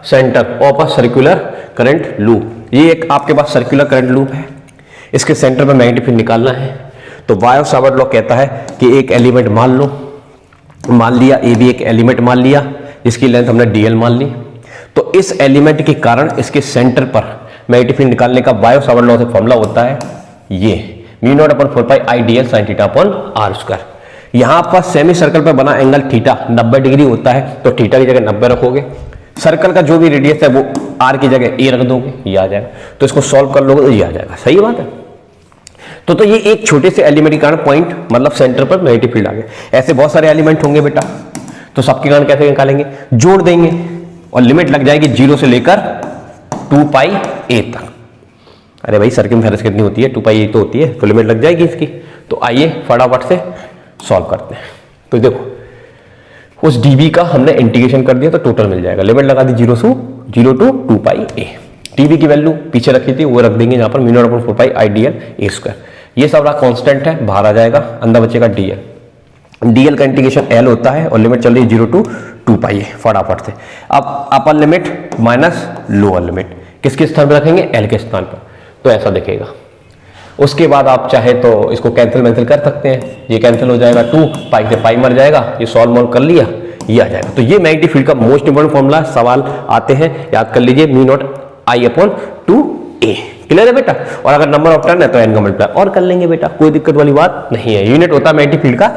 centre of a circular current loop. ये एक आपके पास सर्कुलर करंट लूप है, इसके सेंटर में मैग्नेटिक फील्ड निकालना है। तो बायो-सावर्ट लॉ कहता है कि एक एलिमेंट मान लो, मान लिया ए भी एक एलिमेंट मान लिया जिसकी लेंथ हमने dl मान ली, तो इस एलिमेंट के कारण इसके सेंटर पर मैग्नेटिक फील्ड निकालने का बायो-सावर्ट लॉ से फॉर्मूला होता है ये μ0/4πI dl sin θ/r²। यहां पर सेमी सर्कल पर बना एंगल थीटा 90 डिग्री होता है, तो थीटा की जगह 90 रखोगे, सर्कल का जो भी रेडियस है वो r की जगह a रख दोगे, ये आ जाएगा। तो इसको सॉल्व कर लोगे तो ये आ जाएगा, सही बात है। तो ये एक छोटे से एलिमेंट के कारण पॉइंट मतलब सेंटर पर मैग्नेटिक फील्ड आ गया। ऐसे बहुत सारे एलिमेंट होंगे बेटा, तो सबके कारण कैसे निकालेंगे, जोड़ देंगे और लिमिट लग जाएगी 0 से लेकर 2πa तक। अरे भाई सर्कमफेरेंस कितनी होती है, 2πa तो होती है, तो लिमिट लग जाएगी इसकी। तो आइए फटाफट से सॉल्व करते हैं। तो देखो उस dv का हमने इंटीग्रेशन कर दिया तो टोटल मिल जाएगा, लिमिट लगा दी 0 to 2πa। dv की वैल्यू पीछे रखी थी वो रख देंगे यहाँ पर μ0/4πI dl a²। ये सब कांस्टेंट है, बाहर आ जाएगा, अंदर बचेगा dl। dl का इंटीग्रेशन l होता है और लिमिट चल रही है 0 to 2πa। फटाफट से अब upper limit minus lower limit किसके स्थान पर रखेंगे, l के स्थान पर, तो ऐसा दिखेगा। उसके बाद आप चाहे तो इसको कैंसिल कर सकते हैं, ये कैंसिल हो जाएगा, 2π से पाई मर जाएगा, ये सॉल्व कर लिया, ये आ जाएगा। तो ये मैग्नेटिक फील्ड का मोस्ट इंपोर्टेंट फॉर्मूला, सवाल आते हैं याद कर लीजिए, μ0I/2a। क्लियर है बेटा। और अगर नंबर ऑफ टर्न है तो n का मल्टीप्लाई और कर लेंगे बेटा, कोई दिक्कत वाली बात नहीं है। यूनिट होता है मैग्नेटिक फील्ड का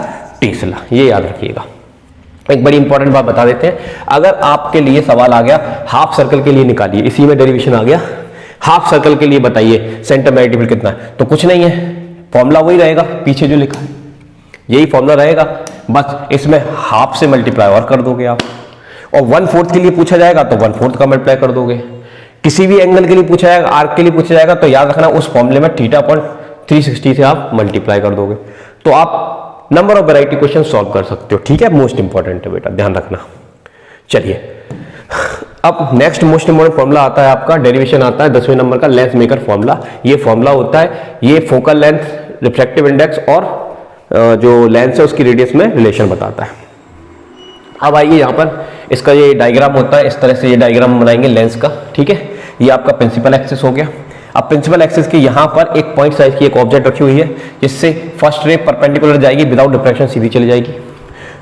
टेस्ला, ये याद रखिएगा। एक बड़ी इंपॉर्टेंट बात बता देते हैं, अगर आपके लिए सवाल आ गया हाफ सर्कल के लिए निकालिए, इसी में डेरिवेशन आ गया, हाफ सर्कल के लिए बताइए सेंटर मैग्नेटिक फील्ड कितना है, तो कुछ नहीं है, फॉर्मूला वही रहेगा पीछे जो लिखा है, यही फॉर्मूला रहेगा, बस इसमें हाफ से मल्टीप्लाई और कर दोगे आप। और 1/4 के लिए पूछा जाएगा तो 1/4 का मल्टीप्लाई कर दोगे। किसी भी एंगल के लिए पूछा जाएगा, आर्क के लिए पूछा जाएगा, तो याद रखना उस फॉर्मूले में θ/360 से आप मल्टीप्लाई कर दोगे, तो आप number of variety question solve कर सकते हो। ठीक है, मोस्ट इंपॉर्टेंट है बेटा, ध्यान रखना। चलिए अब नेक्स्ट मोस्ट इंपोर्टेंट फॉर्मूला आता है आपका, डेरिवेशन आता है 10वें नंबर का, लेंस मेकर फॉर्मूला। ये फॉर्मूला होता है, ये फोकल लेंथ, रिफ्रैक्टिव इंडेक्स और जो लेंस है उसकी रेडियस में रिलेशन बताता है। अब आइए यहाँ पर इसका ये डायग्राम होता है, इस तरह से ये डायग्राम बनाएंगे लेंस का। ठीक है, ये आपका प्रिंसिपल एक्सिस हो गया। अब प्रिंसिपल एक्सिस के यहाँ पर एक पॉइंट साइज की एक ऑब्जेक्ट रखी हुई है, जिससे फर्स्ट रे परपेंडिकुलर जाएगी, विदाउट डिफ्रैक्शन सीधी चली जाएगी।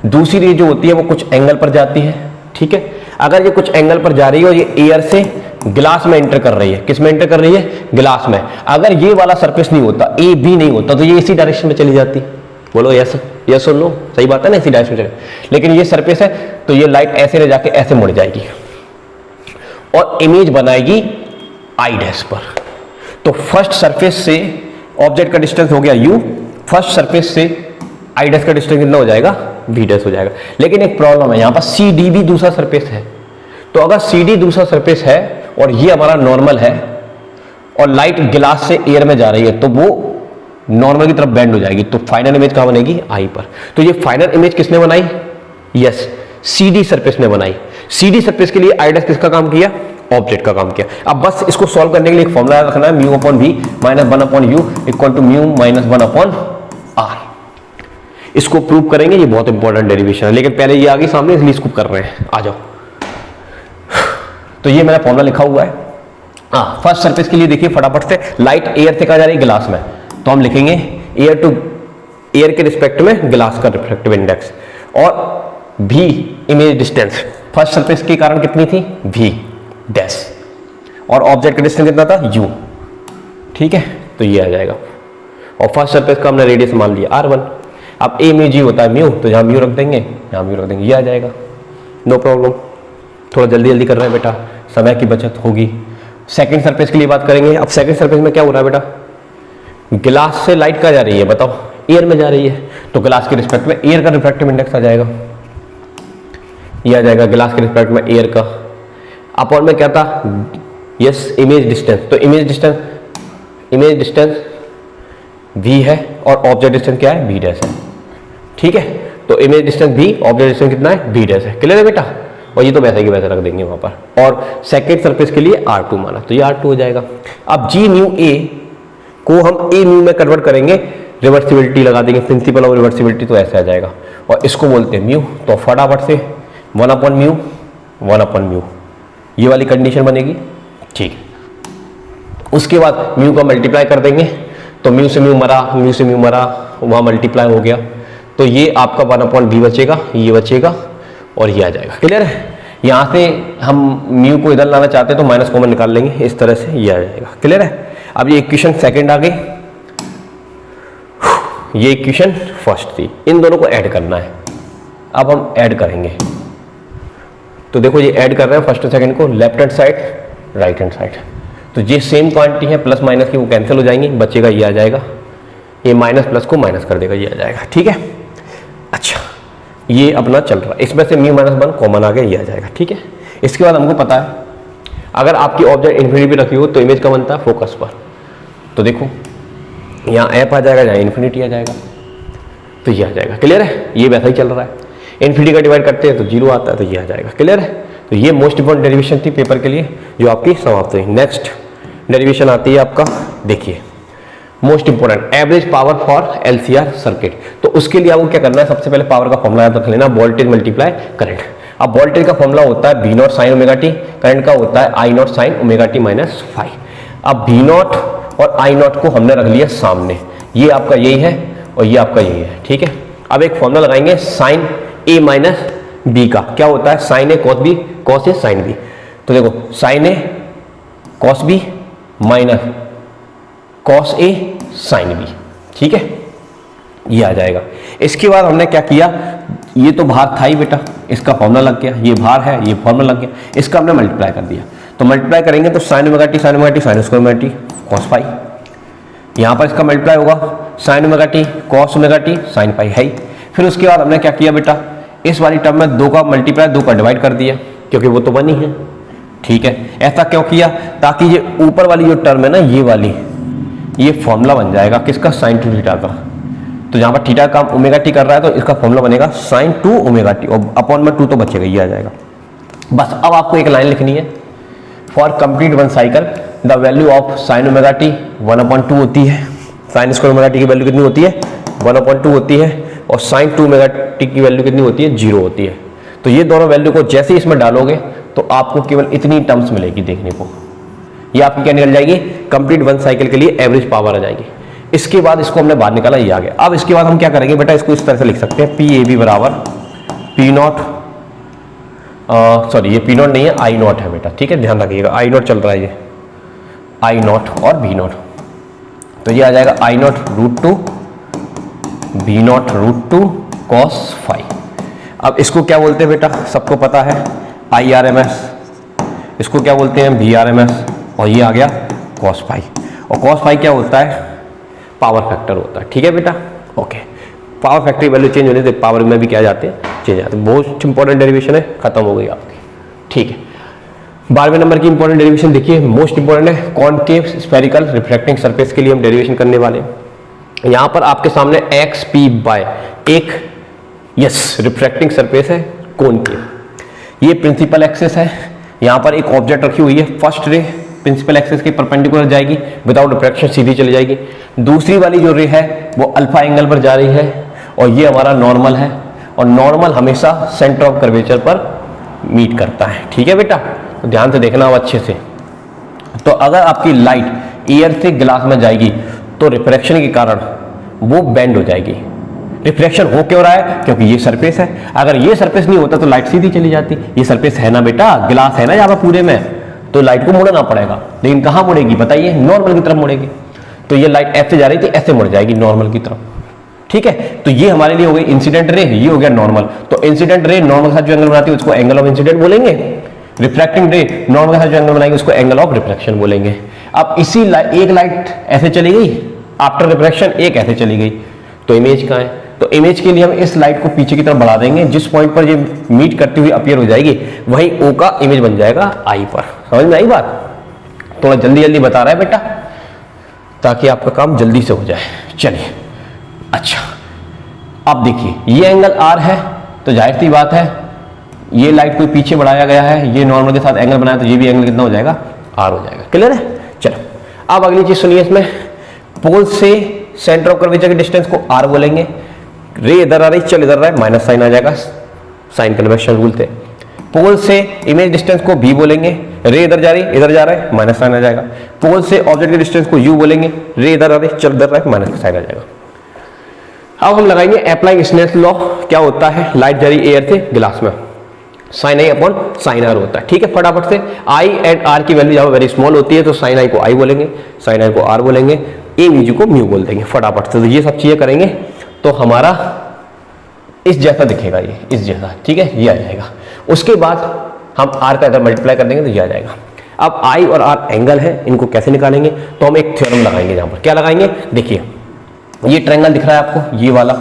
दूसरी रे जो होती है वो कुछ एंगल पर जाती है। ठीक है, अगर ये कुछ एंगल पर जा रही है और ये एयर से ग्लास में एंटर कर रही है, किस में एंटर कर रही है, ग्लास में, अगर ये वाला सरफेस नहीं होता, ए बी नहीं होता, तो ये इसी डायरेक्शन में चली जाती। बोलो यस, यस और नो, सही बात है ना, इसी डायरेक्शन में चले। लेकिन ये सरफेस है तो ये लाइट ऐसे ले जाके ऐसे मुड़ जाएगी और इमेज बनाएगी आई डैश पर। तो फर्स्ट सरफेस से ऑब्जेक्ट का डिस्टेंस हो गया u, फर्स्ट सरफेस से आई डैश का डिस्टेंस कितना हो जाएगा, v डैश हो जाएगा। लेकिन एक प्रॉब्लम है, यहाँ पर CD भी दूसरा सरफेस है। तो अगर CD दूसरा सरफेस है और ये हमारा नॉर्मल है और लाइट गिलास से एयर में जा रही है तो वो नॉर्मल की तरफ बेंड हो जाएगी, तो फाइनल इमेज कहाँ बनेगी, आई पर। तो ये फाइनल इमेज किसने बनाई, यस CD सरफेस ने बनाई। CD सरफेस के लिए आई डैश किसका काम किया, ऑब्जेक्ट का काम किया। अब बस इसको सॉल्व करने के लिए एक फॉर्मूला रखना है, mu upon v minus 1 upon u equal to mu minus 1 upon r। इसको प्रूव करेंगे, ये बहुत इंपॉर्टेंट डेरिवेशन है, लेकिन पहले ये आगे सामने इसलिए इसको कर रहे हैं, आ जाओ। तो ये मेरा फॉर्मूला लिखा हुआ है। फर्स्ट सरफेस के लिए देखिए फटाफट से, लाइट एयर से कहा जा रही है ग्लास में, तो हम लिखेंगे एयर टू एयर के रिस्पेक्ट में ग्लास का रिफ्रैक्टिव इंडेक्स, और v image distance first surface के कारण कितनी थी, v डैश, और ऑब्जेक्ट का डिस्टेंस कितना था, u। ठीक है, तो ये आ जाएगा। और फर्स्ट सरफेस का हमने रेडियस मान लिया r1। अब a में g होता है म्यू, तो जहां म्यू रख देंगे यहाँ म्यू रख देंगे, ये आ जाएगा, नो प्रॉब्लम। थोड़ा जल्दी जल्दी कर रहे हैं बेटा, समय की बचत होगी। सेकंड सरफेस के लिए बात करेंगे। अब सेकंड सरफेस में क्या हो रहा है बेटा, गिलास से लाइट कहाँ जा रही है बताओ, एयर में जा रही है, तो ग्लास के रिस्पेक्ट में एयर का रिफ्रैक्टिव इंडेक्स आ जाएगा, ये आ जाएगा ग्लास के रिस्पेक्ट में एयर का। अपॉन में क्या था, यस इमेज डिस्टेंस, तो इमेज डिस्टेंस v है और ऑब्जेक्ट डिस्टेंस क्या है, v डैश है। ठीक है, तो image distance v, object distance कितना है, v डैश है। क्लियर है बेटा, और ये तो वैसे की वैसे रख देंगे वहां पर। और सेकंड सरफेस के लिए r2 माना, तो ये r2 हो जाएगा। अब g म्यू a को हम a म्यू में कन्वर्ट करेंगे, रिवर्सिबिलिटी लगा देंगे, प्रिंसिपल ऑफ रिवर्सिबिलिटी, तो ऐसे आ जाएगा, और इसको बोलते हैं म्यू। तो फटाफट से 1 अपॉन म्यू 1 अपॉन म्यू, ये वाली कंडीशन बनेगी। ठीक है, उसके बाद म्यू का मल्टीप्लाई कर देंगे, तो म्यू से म्यू मरा, म्यू से म्यू मरा, वहाँ मल्टीप्लाई हो गया, तो ये आपका 1 अपॉन v बचेगा, ये बचेगा और ये आ जाएगा। क्लियर है, यहाँ से हम म्यू को इधर लाना चाहते हैं तो माइनस कॉमन निकाल लेंगे, इस तरह से ये आ जाएगा। क्लियर है, अब ये इक्वेशन सेकंड आ गई, ये इक्वेशन फर्स्ट थी, इन दोनों को ऐड करना है। अब हम ऐड करेंगे, तो देखो ये ऐड कर रहे हैं फर्स्ट और सेकंड को, left hand side right hand side, तो ये सेम क्वांटिटी है, प्लस माइनस की वो कैंसिल हो जाएंगी, बचेगा ये आ जाएगा, ये माइनस प्लस को माइनस कर देगा, ये आ जाएगा। ठीक है, अच्छा ये अपना चल रहा है, इसमें से म्यू माइनस 1 कॉमन आ गया, ये आ जाएगा। ठीक है, इसके बाद हमको पता है अगर आपकी ऑब्जेक्ट इन्फिनिटी भी रखी हो तो इमेज का बनता है फोकस पर, तो देखो यहाँ एफ आ जाएगा, यहाँ इन्फिनिटी आ जाएगा, तो ये आ जाएगा। क्लियर है, ये वैसा ही चल रहा है, इन्फिनिटी का डिवाइड करते हैं तो 0 आता है, तो ये आ जाएगा। क्लियर है, तो ये मोस्ट इंपॉर्टेंट डेरिवेशन थी पेपर के लिए जो आपकी समाप्त हुई। नेक्स्ट डेरिवेशन आती है आपका, देखिए most important, average power for LCR circuit. तो उसके लिए आपको क्या करना है, सबसे पहले पावर का फॉर्मूला याद रख लेना, वोल्टेज मल्टीप्लाई करंट। अब वोल्टेज का फॉर्मूला होता है V0 sine omega T, current का होता है I0 sine omega T minus 5। अब V0 और I0 को हमने रख लिया सामने, ये आपका यही है और ये आपका यही है। ठीक है, अब एक फॉर्मूला लगाएंगे साइन A माइनस B का, क्या होता है sine A cos B, cos A sine B। तो देखो sine A cos B minus cos A sine B। ठीक है, ये आ जाएगा। इसके बाद हमने क्या किया, ये तो भार था ही बेटा, इसका फॉर्मूला लग गया, ये भार है, ये फॉर्मूला लग गया, इसका हमने मल्टीप्लाई कर दिया। तो मल्टीप्लाई करेंगे तो sine omega T sine omega T sine square omega T cos pi, यहाँ पर इसका मल्टीप्लाई होगा sine omega T cos omega T sine pi है ही। फिर उसके बाद हमने क्या किया बेटा, इस वाली टर्म में 2 का मल्टीप्लाई 2 का डिवाइड कर दिया, क्योंकि वो तो 1 ही है। ठीक है, ऐसा क्यों किया, ताकि ये ऊपर वाली जो टर्म है ना, ये वाली, ये फॉर्मूला बन जाएगा किसका, साइन 2 थीटा का। तो जहां पर थीटा का ओमेगा टी कर रहा है तो इसका फॉर्मूला बनेगा साइन 2 ओमेगा टी, और अपॉन में 2 तो बचेगा, ये आ जाएगा। बस अब आपको एक लाइन लिखनी है, for complete 1 cycle the value of sine omega T 1/2 होती है, साइन स्क्वायर ओमेगा टी की वैल्यू कितनी होती है 1/2 होती है, और साइन 2 ओमेगा टी की वैल्यू कितनी होती है 0 होती है। तो ये दोनों वैल्यू को जैसे ही इसमें डालोगे तो आपको केवल इतनी टर्म्स मिलेगी देखने को, ये आपकी क्या निकल जाएगी, कंप्लीट 1 साइकिल के लिए एवरेज पावर आ जाएगी। इसके बाद इसको हमने बाहर निकाला, ये आ गया। अब इसके बाद हम क्या करेंगे बेटा, इसको इस तरह से लिख सकते हैं, पी ए बी बराबर पी नॉट, सॉरी ये पी नॉट नहीं है, आई नॉट है बेटा। ठीक है, ध्यान रखिएगा, आई नॉट चल रहा है, ये आई नॉट और बी नॉट, तो ये आ जाएगा I naught √2 B naught root 2 cos five. अब इसको क्या बोलते हैं बेटा, सबको पता है IRMS, इसको क्या बोलते हैं VRMS, और ये आ गया कॉस फाइव। और कॉस फाइव क्या होता है, पावर फैक्टर होता है। ठीक है बेटा, okay. Power factor value change होने से पावर में भी क्या जाते हैं, चेंज जाते हैं। बहुत इंपॉर्टेंट डेरिवेशन है, खत्म हो गई आपकी। ठीक है, 12वें नंबर की इंपॉर्टेंट डेरिवेशन देखिए, मोस्ट इंपॉर्टेंट है, कॉनकेव स्फेरिकल रिफ्रैक्टिंग सरफेस के लिए हम डेरिवेशन करने वाले हैं। यहां पर आपके सामने एक्स पी बाय एक रिफ्रैक्टिंग सरफेस है कॉनकेव, ये प्रिंसिपल एक्सिस है। यहां पर एक ऑब्जेक्ट रखी हुई है, फर्स्ट रे प्रिंसिपल एक्सिस के परपेंडिकुलर जाएगी, विदाउट रिफ्रैक्शन सीधी चली जाएगी। दूसरी वाली जो रे है वो अल्फा एंगल पर जा रही है, और ये हमारा नॉर्मल है, और नॉर्मल हमेशा सेंटर ऑफ कर्वेचर पर मीट करता है। ठीक है बेटा, तो ध्यान से देखना हो अच्छे से। तो अगर आपकी लाइट एयर से ग्लास में जाएगी तो रिफ्रैक्शन के कारण वो बेंड हो जाएगी। रिफ्लेक्शन हो क्यों रहा है, क्योंकि ये सरफेस है। अगर ये सरफेस नहीं होता तो लाइट सीधी चली जाती। ये सरफेस है ना बेटा, ग्लास है ना यहाँ पर पूरे में, तो लाइट को मुड़ना पड़ेगा। लेकिन कहाँ मुड़ेगी बताइए, नॉर्मल की तरफ मुड़ेगी। तो ये लाइट ऐसे जा रही थी, ऐसे मुड़ जाएगी नॉर्मल की तरफ। ठीक है, तो ये हमारे लिए हो गई इंसिडेंट रे, ये हो गया नॉर्मल। तो इंसिडेंट रे नॉर्मल के साथ जो एंगल बनाती है उसको एंगल ऑफ इंसिडेंट बोलेंगे। रिफ्रैक्टिंग रे नॉर्मल के साथ जो एंगल बनाएंगे उसको एंगल ऑफ रिफ्लेक्शन बोलेंगे। अब इसी एक लाइट ऐसे चली गई आफ्टर रिफ्रैक्शन, एक ऐसे चली गई, तो इमेज कहाँ है? तो इमेज के लिए हम इस लाइट को पीछे की तरफ बढ़ा देंगे, जिस पॉइंट पर ये मीट करती हुई अपीयर हो जाएगी वहीं O का इमेज बन जाएगा आई पर। समझ में आई बात? थोड़ा जल्दी जल्दी बता रहा है बेटा, ताकि आपका काम जल्दी से हो जाए। चलिए, अच्छा अब देखिए ये एंगल R है, तो जाहिर सी बात है ये लाइट को पीछे बढ़ाया गया है, ये नॉर्मल के साथ एंगल बनाया, तो ये भी एंगल कितना हो जाएगा, R हो जाएगा। क्लियर है? चलो अब अगली चीज सुनिए, इसमें पोल से सेंटर ऑफ कर्वेचर के डिस्टेंस को R बोलेंगे। रे इधर आ रही, चल इधर रहा है, माइनस साइन आ जाएगा, साइन कन्वेक्शन रूल थे। पोल से इमेज डिस्टेंस को B बोलेंगे। रे इधर जा रही, इधर जा रहा है, माइनस साइन आ जाएगा। पोल से ऑब्जेक्ट के डिस्टेंस को U बोलेंगे। रे इधर आ रही, चल इधर रहा है, माइनस साइन आ जाएगा। अब हम लगाएंगे अप्लाइंग स्नेल्स लॉ। क्या होता है, लाइट जा रही एयर से ग्लास में, sine i upon sine r होता है। ठीक है, फटाफट से आई एंड आर की वैल्यू जब वेरी स्मॉल होती है तो साइन आई को आई बोलेंगे, साइन आर को आर बोलेंगे, ए म्यू को म्यू बोल देंगे फटाफट से। तो ये सब चीजें करेंगे तो हमारा इस जैसा दिखेगा, ये इस जैसा। ठीक है, ये आ जाएगा। उसके बाद हम आर का अगर मल्टीप्लाई कर देंगे तो ये आ जाएगा। अब आई और आर एंगल है, इनको कैसे निकालेंगे, तो हम एक थ्योरम लगाएंगे। जहां पर क्या लगाएंगे, देखिए ये ट्रायंगल दिख रहा है आपको, ये वाला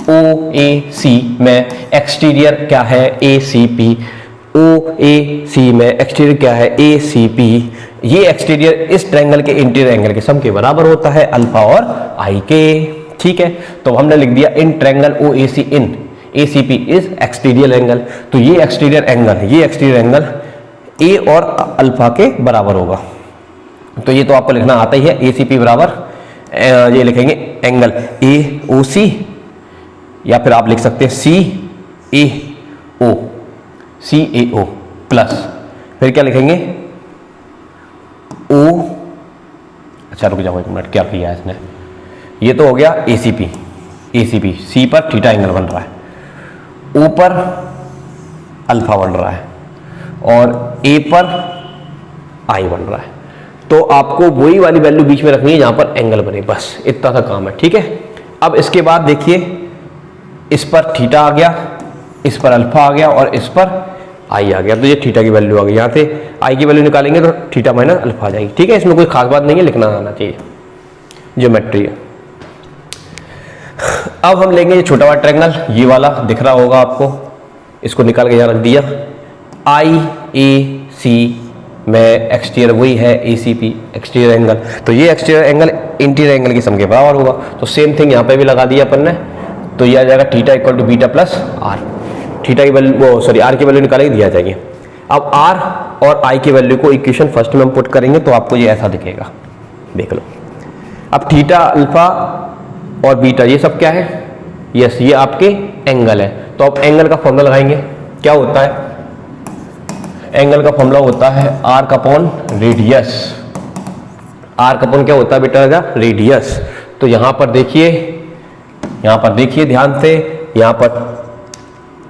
ओ ए सी में एक्सटीरियर क्या है, ए सी पी। ओ ए सी में एक्सटीरियर क्या है, ए सी पी। ये एक्सटीरियर इस ट्रायंगल के इंटीरियर एंगल के सम के बराबर होता है, अल्फा और आई के। ठीक है, तो हमने लिख दिया in triangle O A C in A C P is exterior angle. तो ये एक्सटीरियर एंगल ए और अल्फा के बराबर होगा। तो ये तो आपको लिखना आता ही है, ए सी पी बराबर, ये लिखेंगे एंगल ए ओ सी, या फिर आप लिख सकते हैं सी ए ओ प्लस, फिर क्या लिखेंगे ओ, अच्छा रुक जाओ एक मिनट, क्या किया है इसने, ये तो हो गया एसीपी, सी पर थीटा एंगल बन रहा है, ओ पर अल्फा बन रहा है, और ए पर आई बन रहा है। तो आपको वही वाली वैल्यू बीच में रखनी है जहां पर एंगल बने, बस इतना सा काम है। ठीक है, अब इसके बाद देखिए इस पर थीटा आ गया, इस पर अल्फा आ गया, और इस पर आई आ गया। तो ये थीटा की वैल्यू आ गई। यहाँ से आई की वैल्यू निकालेंगे तो थीटा माइनस अल्फा आ जाएगी। ठीक है, इसमें कोई खास बात नहीं है, लिखना आना चाहिए, ज्योमेट्री है। अब हम लेंगे ये छोटा वाला ट्रायंगल, ये वाला दिख रहा होगा आपको, इसको निकाल के यहाँ रख दिया। आई ए सी में एक्सटीरियर वही है ए सी पी एक्सटीरियर एंगल, तो ये एक्सटीरियर एंगल इंटीरियर एंगल की सम के बराबर होगा। तो सेम थिंग यहाँ पे भी लगा दिया अपन ने, तो ये आ जाएगा theta equal to beta plus r. Theta की वैल्यू आर की वैल्यू निकालेंगे, दिया जाएगी। अब आर और आई की वैल्यू को इक्वेशन फर्स्ट में हम पुट करेंगे तो आपको ये ऐसा दिखेगा, देख लो। अब थीटा अल्फा और बीटा ये सब क्या है, यस ये आपके एंगल है। तो अब एंगल का फॉर्मूला लगाएंगे, क्या होता है, एंगल का फॉर्मूला होता है आर का अपॉन रेडियस। आर का अपॉन क्या होता है बेटा, रेडियस। तो यहां पर देखिए ध्यान से, यहां पर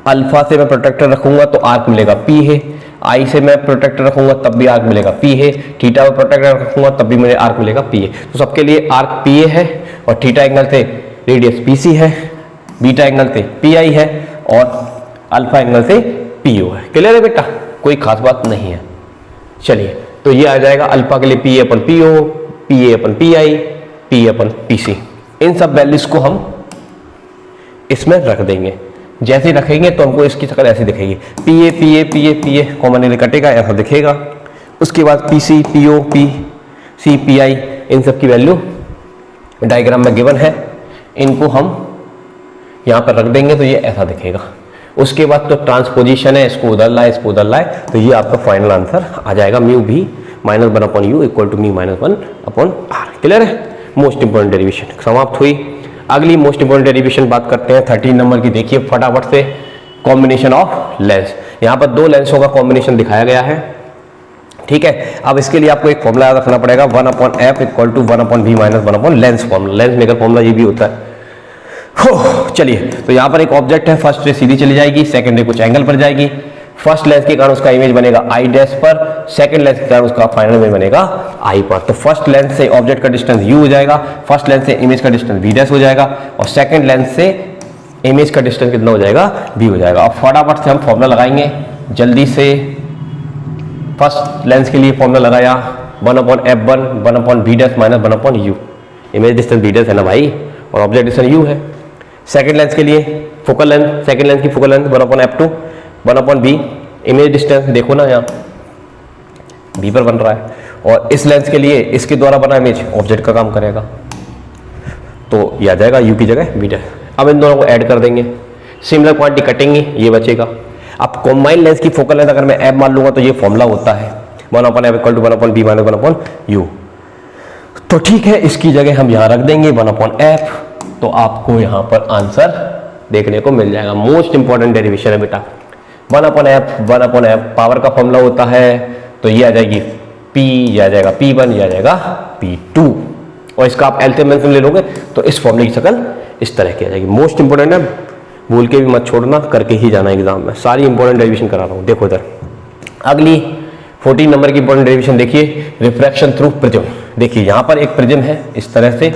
अल्फा से मैं प्रोटेक्टर रखूंगा तो आर्क मिलेगा पी है, आई से मैं प्रोटेक्टर रखूंगा तब भी आर्क मिलेगा पी है, थीटा में प्रोटेक्टर रखूंगा तब भी मुझे आर्क मिलेगा पी है। तो सबके लिए आर्क पी है, और थीटा एंगल से रेडियस पीसी है, बीटा एंगल से पीआई है और अल्फा एंगल से पीओ है। क्लियर है बेटा, कोई खास बात नहीं है। चलिए, तो ये आ जाएगा अल्फा के लिए P upon PO, P A upon P I, P upon P C. इन सब वैल्यूज को हम इसमें रख देंगे। जैसे रखेंगे तो हमको इसकी शक्ल ऐसी दिखेगी, P A P A P A P A common कटेगा, ऐसा दिखेगा। उसके बाद P C P O P C P I, इन सब की वैल्यू डायग्राम में गिवन है, इनको हम यहाँ पर रख देंगे तो ये ऐसा दिखेगा। उसके बाद तो ट्रांसपोजिशन है, इसको उधर लाए इसको उधर लाए, तो ये आपका फाइनल आंसर आ जाएगा म्यू भी minus 1 upon u equal to मी माइनस 1 अपॉन आर। क्लियर है, मोस्ट इंपॉर्टेंट डेरिवेशन समाप्त हुई। अगली मोस्ट इंपॉर्टेंट डेरिवेशन बात करते हैं 13 नंबर की। देखिए फटाफट से, कॉम्बिनेशन ऑफ लेंस। यहाँ पर दो लेंसों का कॉम्बिनेशन दिखाया गया है, ठीक है। अब इसके लिए आपको एक फॉर्मूला याद रखना पड़ेगा, 1 upon f equal to 1 upon v minus 1 upon lens formula. Lens maker formula ये भी होता है। चलिए, तो यहाँ पर एक ऑब्जेक्ट है, फर्स्ट रे सीधी चली जाएगी, सेकंड रे कुछ एंगल पर जाएगी। फर्स्ट लेंस के कारण उसका इमेज बनेगा आई डैश पर, सेकंड लेंस के कारण उसका फाइनल इमेज बनेगा आई पर। तो फर्स्ट लेंस से ऑब्जेक्ट का डिस्टेंस यू हो जाएगा, फर्स्ट लेंस से इमेज का डिस्टेंस वी डैश हो जाएगा और सेकंड लेंस से इमेज का डिस्टेंस कितना हो जाएगा, बी हो जाएगा। अब फटाफट से हम फॉर्मूला लगाएंगे जल्दी से। फर्स्ट लेंस के लिए फॉर्मूला लगाया 1 upon f 1 upon v dash minus 1 upon u. Image distance v dash है ना भाई, और ऑब्जेक्ट डिस्टेंस यू है। सेकंड लेंस के लिए फोकल लेंथ, सेकंड लेंस की focal length 1 upon f 2 1 upon v. Image distance देखो ना यहाँ बी पर बन रहा है, और इस लेंस के लिए इसके द्वारा बना इमेज ऑब्जेक्ट का काम करेगा, तो ये आ जाएगा यू की जगह बी डैश। अब इन दोनों को ऐड कर देंगे, सिमिलर क्वांटिटी कटेंगे, ये बचेगा। अब कॉम्बाइन लेंस की फोकल लेंथ अगर मैं एफ मान लूंगा तो ये फॉर्मूला होता है 1 upon f equal to 1 upon v minus 1 upon u. तो ठीक है, इसकी जगह हम यहाँ रख देंगे 1 अपॉन एफ, तो आपको यहाँ पर आंसर देखने को मिल जाएगा। मोस्ट इंपॉर्टेंट डेरिवेशन है बेटा, 1 अपॉन एफ पावर का फॉर्मूला होता है, तो ये आ जाएगी P, ये आ जाएगा P1, ये आ जाएगा P2, और इसका आप एलसीएम एलसीएम ले लोगे तो इस फॉर्मूले की शक्ल इस तरह की आ जाएगी। मोस्ट इंपॉर्टेंट है, भूल के भी मत छोड़ना, करके ही जाना एग्जाम में। सारी इंपॉर्टेंट डेरिवेशन करा रहा हूँ। देखो इधर अगली 14 नंबर की इंपॉर्टेंट डेरिवेशन देखिए, रिफ्रैक्शन थ्रू प्रिज्म। देखिए यहाँ पर एक प्रिज्म है इस तरह से,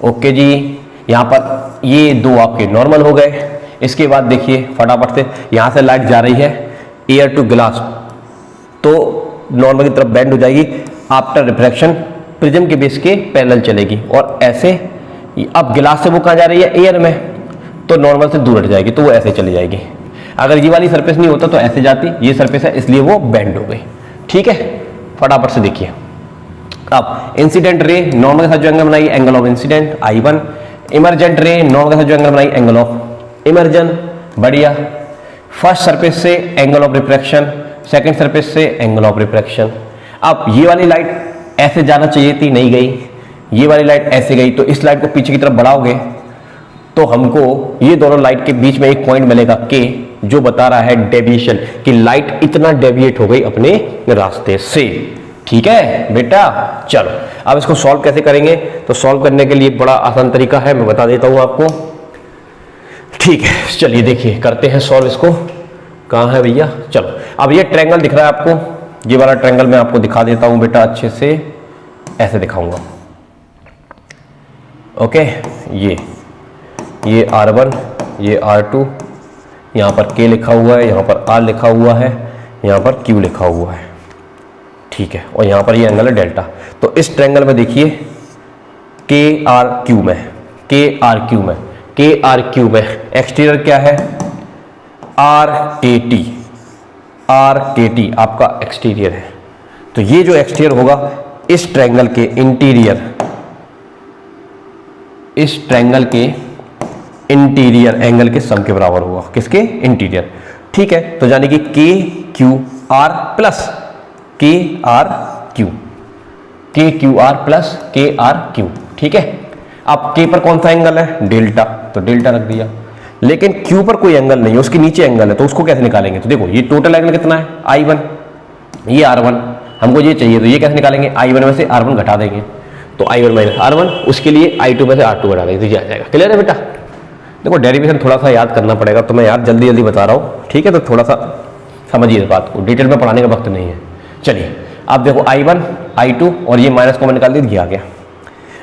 ओके जी। यहाँ पर ये दो आपके नॉर्मल हो गए। इसके बाद देखिए फटाफट से, यहाँ से लाइट जा रही है एयर टू ग्लास, तो नॉर्मल की तरफ बेंड हो जाएगी। आफ्टर रिफ्रैक्शन प्रिज्म के बेस के पैरेलल चलेगी, और ऐसे अब गिलास से वो कहाँ जा रही है, एयर में, तो नॉर्मल से दूर हट जाएगी, तो वो ऐसे चली जाएगी। अगर ये वाली सरफेस नहीं होता तो ऐसे जाती, ये सरफेस है इसलिए वो बेंड हो गई, ठीक है। फटाफट से देखिए, अब इंसिडेंट रे नॉर्मल के साथ जो एंगल बनाई, angle of incident I1, emergent ray normal के साथ जो एंगल बनाई, एंगल ऑफ इमर्जन, बढ़िया। फर्स्ट सरफेस से angle of refraction, second surface से एंगल ऑफ रिफ्रैक्शन। अब ये वाली लाइट ऐसे जाना चाहिए थी, नहीं गई, ये वाली लाइट ऐसे गई, तो इस लाइट को पीछे की तरफ बढ़ाओगे तो हमको ये दोनों लाइट के बीच में एक पॉइंट मिलेगा K, जो बता रहा है डेविएशन, कि लाइट इतना डेविएट हो गई अपने रास्ते से, ठीक है बेटा। चलो अब इसको सॉल्व कैसे करेंगे, तो सॉल्व करने के लिए बड़ा आसान तरीका है, मैं बता देता हूं आपको, ठीक है। चलिए देखिए करते हैं सॉल्व इसको। कहाँ है भैया, चलो। अब ये ट्रायंगल दिख रहा है आपको, ये वाला ट्रायंगल मैं आपको दिखा देता हूं बेटा, अच्छे से ऐसे दिखाऊंगा, ओके। ये R1, ये R2, यहाँ पर K लिखा हुआ है, यहाँ पर R लिखा हुआ है, यहाँ पर Q लिखा हुआ है, ठीक है। और यहाँ पर ये एंगल है डेल्टा। तो इस ट्रायंगल में देखिए KRQ में, KRQ में एक्सटीरियर क्या है, RKT आपका एक्सटीरियर है। तो ये जो एक्सटीरियर होगा इस ट्रायंगल के इंटीरियर, इस ट्रायंगल के इंटीरियर एंगल के सम के बराबर होगा, किसके, इंटीरियर, ठीक है। तो यानी कि KQR plus KRQ, KQR plus KRQ, ठीक है। अब K पर कौन सा एंगल है, डेल्टा, तो डेल्टा रख दिया। लेकिन Q पर कोई एंगल नहीं है, उसके नीचे एंगल है, तो उसको कैसे निकालेंगे, तो देखो ये टोटल एंगल कितना है, I1, ये R1, हमको ये चाहिए, तो ये कैसे निकालेंगे, I1 में से R1 घटा देंगे, तो I1 माइनस R1, उसके लिए I2 में से R2 घटा देंगे, तो ये आ जाएगा। क्लियर है बेटा। देखो डेरिवेशन थोड़ा सा याद करना पड़ेगा, तो मैं यार जल्दी जल्दी बता रहा हूँ, ठीक है। तो थोड़ा सा समझिए इस बात को, डिटेल में पढ़ाने का वक्त नहीं है। चलिए अब देखो I1 I2 और ये माइनस कॉमन निकाल दी, आ गया।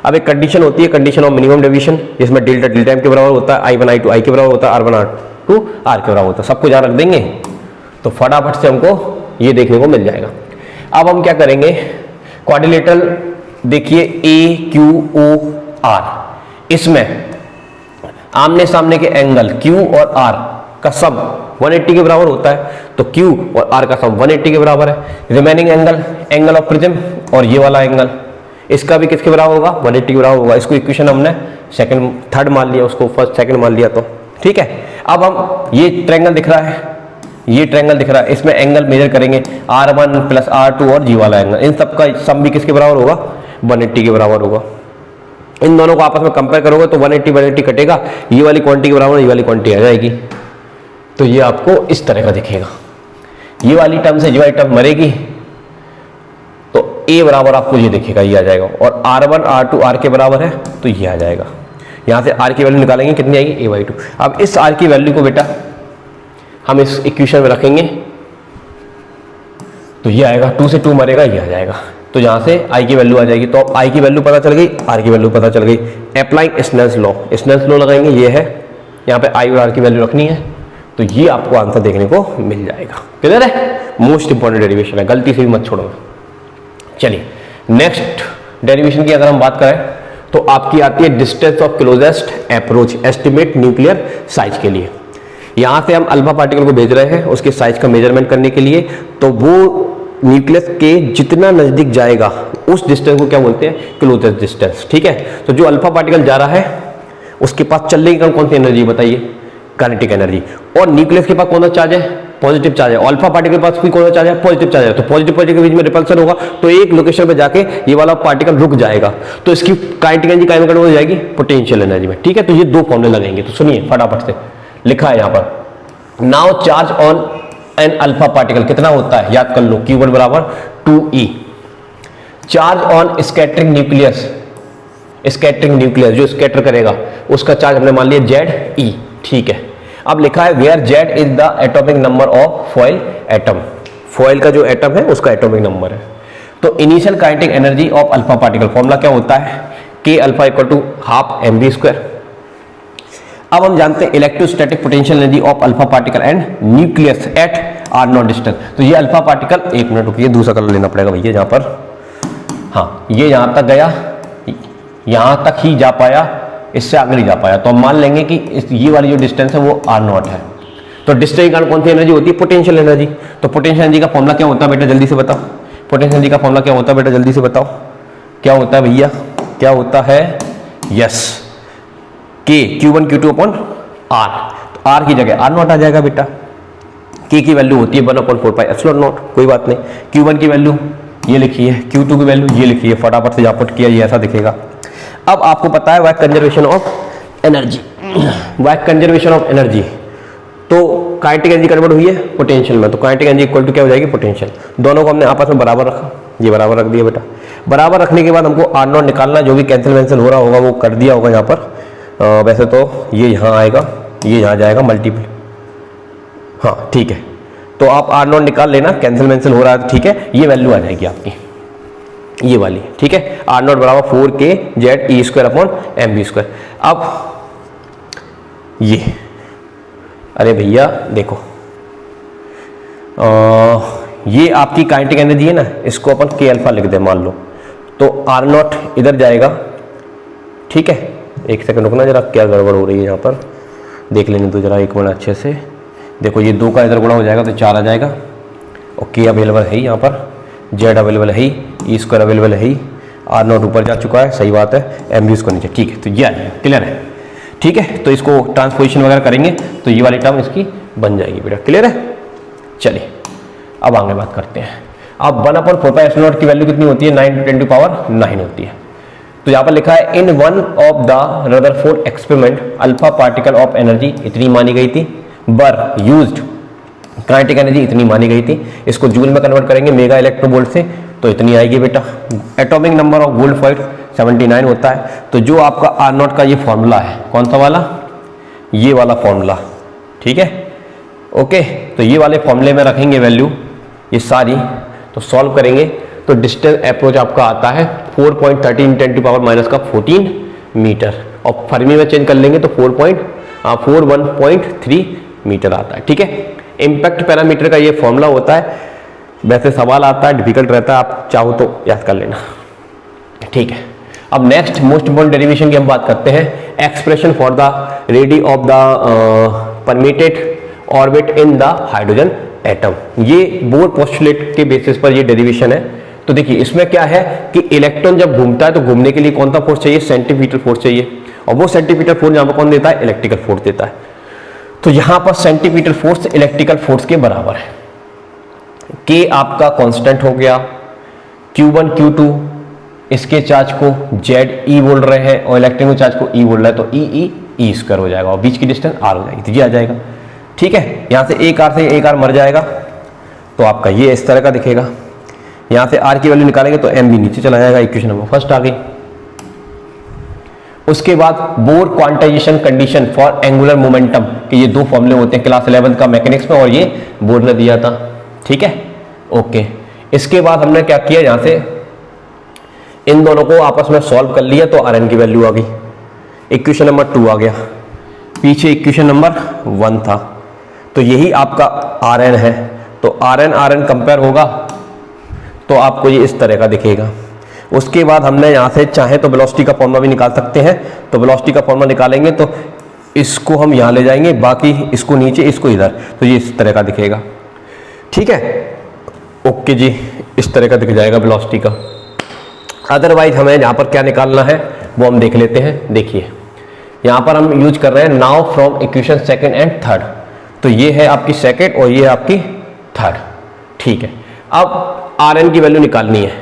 अब एक कंडीशन होती है कंडीशन ऑफ मिनिमम डेविएशन, जिसमें डेल्टा डेल्टा एम के बराबर होता है, I1 I2 I के बराबर होता है, R1 R2 R के बराबर होता है। सबको ध्यान रख देंगे तो फटाफट से हमको ये देखने को मिल जाएगा। अब हम क्या करेंगे, क्वाड्रिलेटरल देखिए AQOR, इसमें आमने सामने के एंगल Q और R का सम 180 के बराबर होता है, तो Q और R का सम 180 के बराबर है। रिमेनिंग एंगल ऑफ प्रिज्म और ये वाला एंगल, इसका भी किसके बराबर होगा, 180 के बराबर होगा। इसको इक्वेशन हमने थर्ड मान लिया, उसको फर्स्ट सेकंड मान लिया, तो ठीक है। अब हम ये ट्रायंगल दिख रहा है, ये ट्रायंगल दिख रहा है, इसमें एंगल मेजर करेंगे R1 प्लस R2 और जी वाला एंगल, इन सब का सम भी किसके बराबर होगा, 180 के बराबर होगा। इन दोनों को आपस में कंपेयर करोगे तो 180 कटेगा, ये वाली क्वांटिटी के बराबर ये वाली क्वांटिटी आ जाएगी। तो ये आपको इस तरह का दिखेगा, ये वाली टर्म से ये वाली टर्म मरेगी तो A बराबर आपको ये दिखेगा, ये आ जाएगा। और R1 R2 R के बराबर है तो ये आ जाएगा। यहाँ से R की वैल्यू निकालेंगे, कितनी आएगी, A/2। अब इस R की वैल्यू को बेटा हम इस इक्वेशन में रखेंगे तो ये आएगा, 2 से 2 मरेगा, ये आ जाएगा। तो यहाँ से I की वैल्यू आ जाएगी। तो अब I की वैल्यू पता चल गई, R की वैल्यू पता चल गई। अप्लाइंग स्नेल्स लॉ लगाएंगे, ये है, यहाँ पे I और R की वैल्यू रखनी है, तो ये आपको आंसर देखने को मिल जाएगा। क्लियर है, मोस्ट इंपॉर्टेंट डेरिवेशन है, गलती से भी मत छोड़ो। चलिए नेक्स्ट डेरिवेशन की अगर हम बात करें तो आपकी आती है distance of closest approach estimate nuclear size के लिए। यहाँ से हम अल्फा पार्टिकल को भेज रहे हैं उसके साइज का मेजरमेंट करने के लिए, तो वो न्यूक्लियस के जितना नजदीक जाएगा उस डिस्टेंस को क्या बोलते हैं, क्लोजेस्ट डिस्टेंस। ठीक है, तो जो अल्फा पार्टिकल जा रहा है उसके पास चलने की कौन सी एनर्जी बताइए, काइनेटिक एनर्जी। और न्यूक्लियस के पास कौन सा चार्ज है, पॉजिटिव चार्ज है। अल्फा पार्टिकल के पास भी कौन सा चार्ज है, पॉजिटिव चार्ज है। तो पॉजिटिव के बीच में रिपल्सन होगा, तो एक लोकेशन पे जाके ये वाला पार्टिकल रुक जाएगा, तो इसकी काइनेटिक एनर्जी काय में कन्वर्ट हो जाएगी, पोटेंशियल एनर्जी में। ठीक है, तो ये दो फॉर्मूले लगेंगे, तो सुनिए फटाफट से। लिखा है यहाँ पर, now charge on an alpha particle कितना होता है, याद कर लो, Q1 बराबर 2E। Charge on scattering nucleus, scattering nucleus जो स्कैटर करेगा उसका चार्ज हमने मान लिया ZE। ठीक है, अब लिखा है where Z is the atomic number of foil atom, foil का जो एटम है उसका एटॉमिक नंबर है। तो initial kinetic energy of alpha particle formula क्या होता है, K alpha equal to half mv²। अब हम जानते हैं electrostatic potential energy of alpha particle and nucleus at r0 distance. तो ये अल्फा पार्टिकल, एक मिनट रुकिए, दूसरा कलर लेना पड़ेगा भैया जहां पर, हाँ ये यहां तक गया, यहां तक ही जा पाया, इससे आगे नहीं जा पाया, तो हम मान लेंगे कि ये वाली जो डिस्टेंस है वो r0 है। तो डिस्टेंस के कारण कौन सी एनर्जी होती है, पोटेंशियल एनर्जी। तो पोटेंशियल एनर्जी का फॉर्मूला क्या होता है बेटा, जल्दी से बताओ, पोटेंशियल एनर्जी का फॉर्मूला क्या होता है बेटा, जल्दी से बताओ, क्या होता है भैया, क्या होता है, yes K Q1 Q2 upon R। तो R की जगह R0 आ जाएगा बेटा। K की वैल्यू होती है 1/4πε0, कोई बात नहीं। Q1 की वैल्यू ये लिखी है, Q2 की वैल्यू ये लिखी है, फटाफट से पुट किया, ये ऐसा दिखेगा। अब आपको पता है work conservation of energy, work conservation of energy, तो काइनेटिक एनर्जी कन्वर्ट हुई है पोटेंशियल में, तो काइनेटिक एनर्जी इक्वल टू क्या हो जाएगी, पोटेंशियल। दोनों को हमने आपस में बराबर रखा, ये बराबर रख दिया बेटा। बराबर रखने के बाद हमको R0 निकालना, जो भी कैंसिल वैंसिल हो रहा होगा वो कर दिया होगा यहाँ पर। वैसे तो ये यहाँ आएगा, ये यहाँ जाएगा मल्टीपल, हाँ ठीक है। तो आप R0 निकाल लेना, कैंसिल वैंसिल हो रहा है, ठीक है, ये वैल्यू आ जाएगी आपकी, ये वाली, ठीक है। R0 बराबर 4K ZE² अपॉन mv²। अब ये, अरे भैया देखो, ये आपकी काइनेटिक एनर्जी है ना, इसको अपन K अल्फा लिख दे मान लो, तो R0 इधर जाएगा, ठीक है। एक सेकंड रुकना जरा, क्या गड़बड़ हो रही है यहाँ पर, देख लेने तो जरा एक मिनट अच्छे से। देखो ये 2 का इधर गुणा हो जाएगा तो 4 आ जाएगा, और K अवेलेबल है यहाँ पर, Z अवेलेबल है, E² अवेलेबल है, R0 ऊपर जा चुका है, सही बात है, mv² नीचे, ठीक है। तो ये आ जाएगा, क्लियर है, ठीक है। तो इसको ट्रांसपोजिशन वगैरह करेंगे तो ये वाली टर्म इसकी बन जाएगी बेटा, क्लियर है। चलिए अब आगे बात करते हैं। अब 1/4πε0 की वैल्यू कितनी होती है, 9 होती है। तो यहाँ पर लिखा है in one of the Rutherford experiment alpha particle of energy इतनी मानी गई थी, बर यूज्ड काइनेटिक एनर्जी इतनी मानी गई थी। इसको जूल में कन्वर्ट करेंगे मेगा इलेक्ट्रोवोल्ट से, तो इतनी आएगी बेटा। Atomic number of gold foil 79 होता है। तो जो आपका R0 का ये फॉर्मूला है, कौन सा वाला, ये वाला फॉर्मूला, ठीक है, ओके। तो ये वाले फॉर्मूले में रखेंगे वैल्यू ये सारी, तो सॉल्व करेंगे तो डिस्टेंस अप्रोच आपका आता है 4.13 10⁻⁻14 मीटर, और फर्मी में चेंज कर लेंगे तो 4.41.3 मीटर आता है। ठीक है, इम्पैक्ट पैरामीटर का ये फॉर्मूला होता है, वैसे सवाल आता है, डिफिकल्ट रहता है, आप चाहो तो याद कर लेना। ठीक है, अब नेक्स्ट मोस्ट इंपॉर्टेंट डेरिवेशन की हम बात करते हैं, expression for the ready of the permitted orbit in the hydrogen atom. ये बोर पोस्टुलेट के बेसिस पर ये डेरिवेशन है। तो देखिए इसमें क्या है कि इलेक्ट्रॉन जब घूमता है तो घूमने के लिए कौन सा फोर्स चाहिए, सेंटीमीटर फोर्स चाहिए, और वो सेंटीमीटर फोर्स यहाँ पर कौन देता है, इलेक्ट्रिकल फोर्स देता है। तो यहाँ पर सेंटीमीटर फोर्स इलेक्ट्रिकल फोर्स के बराबर है। के आपका कांस्टेंट हो गया, Q1 Q2 इसके चार्ज को ZE बोल रहे हैं और इलेक्ट्रॉन के चार्ज को E बोल रहा है, तो E स्क्वायर हो जाएगा और बीच की डिस्टेंस R हो जाएगी, तो ये आ जाएगा। ठीक है, यहाँ से एक R से एक R मर जाएगा, तो आपका ये इस तरह का दिखेगा। यहाँ से R की वैल्यू निकालेंगे तो M भी नीचे चला जाएगा, इक्वेशन नंबर फर्स्ट आ गई। उसके बाद bore quantization condition for angular momentum के ये दो फॉर्मूले होते हैं क्लास 11 का मैकेनिक्स में, और ये बोर ने दिया था। ठीक है, ओके। इसके बाद हमने क्या किया, यहाँ से इन दोनों को आपस में सॉल्व कर लिया, तो Rn की वैल्यू आ गई, इक्वेशन नंबर 2 आ गया, पीछे इक्वेशन नंबर 1 था, तो यही आपका Rn है। तो Rn कंपेयर होगा तो आपको ये इस तरह का दिखेगा। उसके बाद हमने यहाँ से चाहे तो वेलोसिटी का फॉर्मूला भी निकाल सकते हैं, तो वेलोसिटी का फॉर्मूला निकालेंगे तो इसको हम यहाँ ले जाएंगे, बाकी इसको नीचे, इसको इधर, तो ये इस तरह का दिखेगा। ठीक है, ओके जी, इस तरह का दिख जाएगा वेलोसिटी का। अदरवाइज हमें यहाँ पर क्या निकालना है वो हम देख लेते हैं। देखिए यहाँ पर हम यूज कर रहे हैं now from equation second and third, तो ये है आपकी सेकंड और ये है आपकी थर्ड। ठीक है, अब Rn की वैल्यू निकालनी है,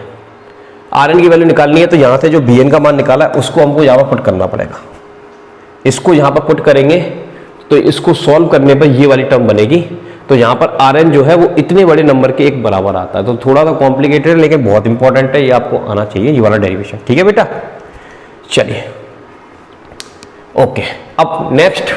Rn की वैल्यू निकालनी है, तो यहाँ से जो Bn का मान निकाला है उसको हमको यहाँ पर पुट करना पड़ेगा। इसको यहाँ पर पुट करेंगे तो इसको सॉल्व करने पर ये वाली टर्म बनेगी, तो यहाँ पर Rn जो है वो इतने बड़े नंबर के एक बराबर आता है। तो थोड़ा सा कॉम्प्लिकेटेड है लेकिन बहुत इंपॉर्टेंट है, ये आपको आना चाहिए ये वाला डेरिवेशन। ठीक है बेटा, चलिए ओके। अब नेक्स्ट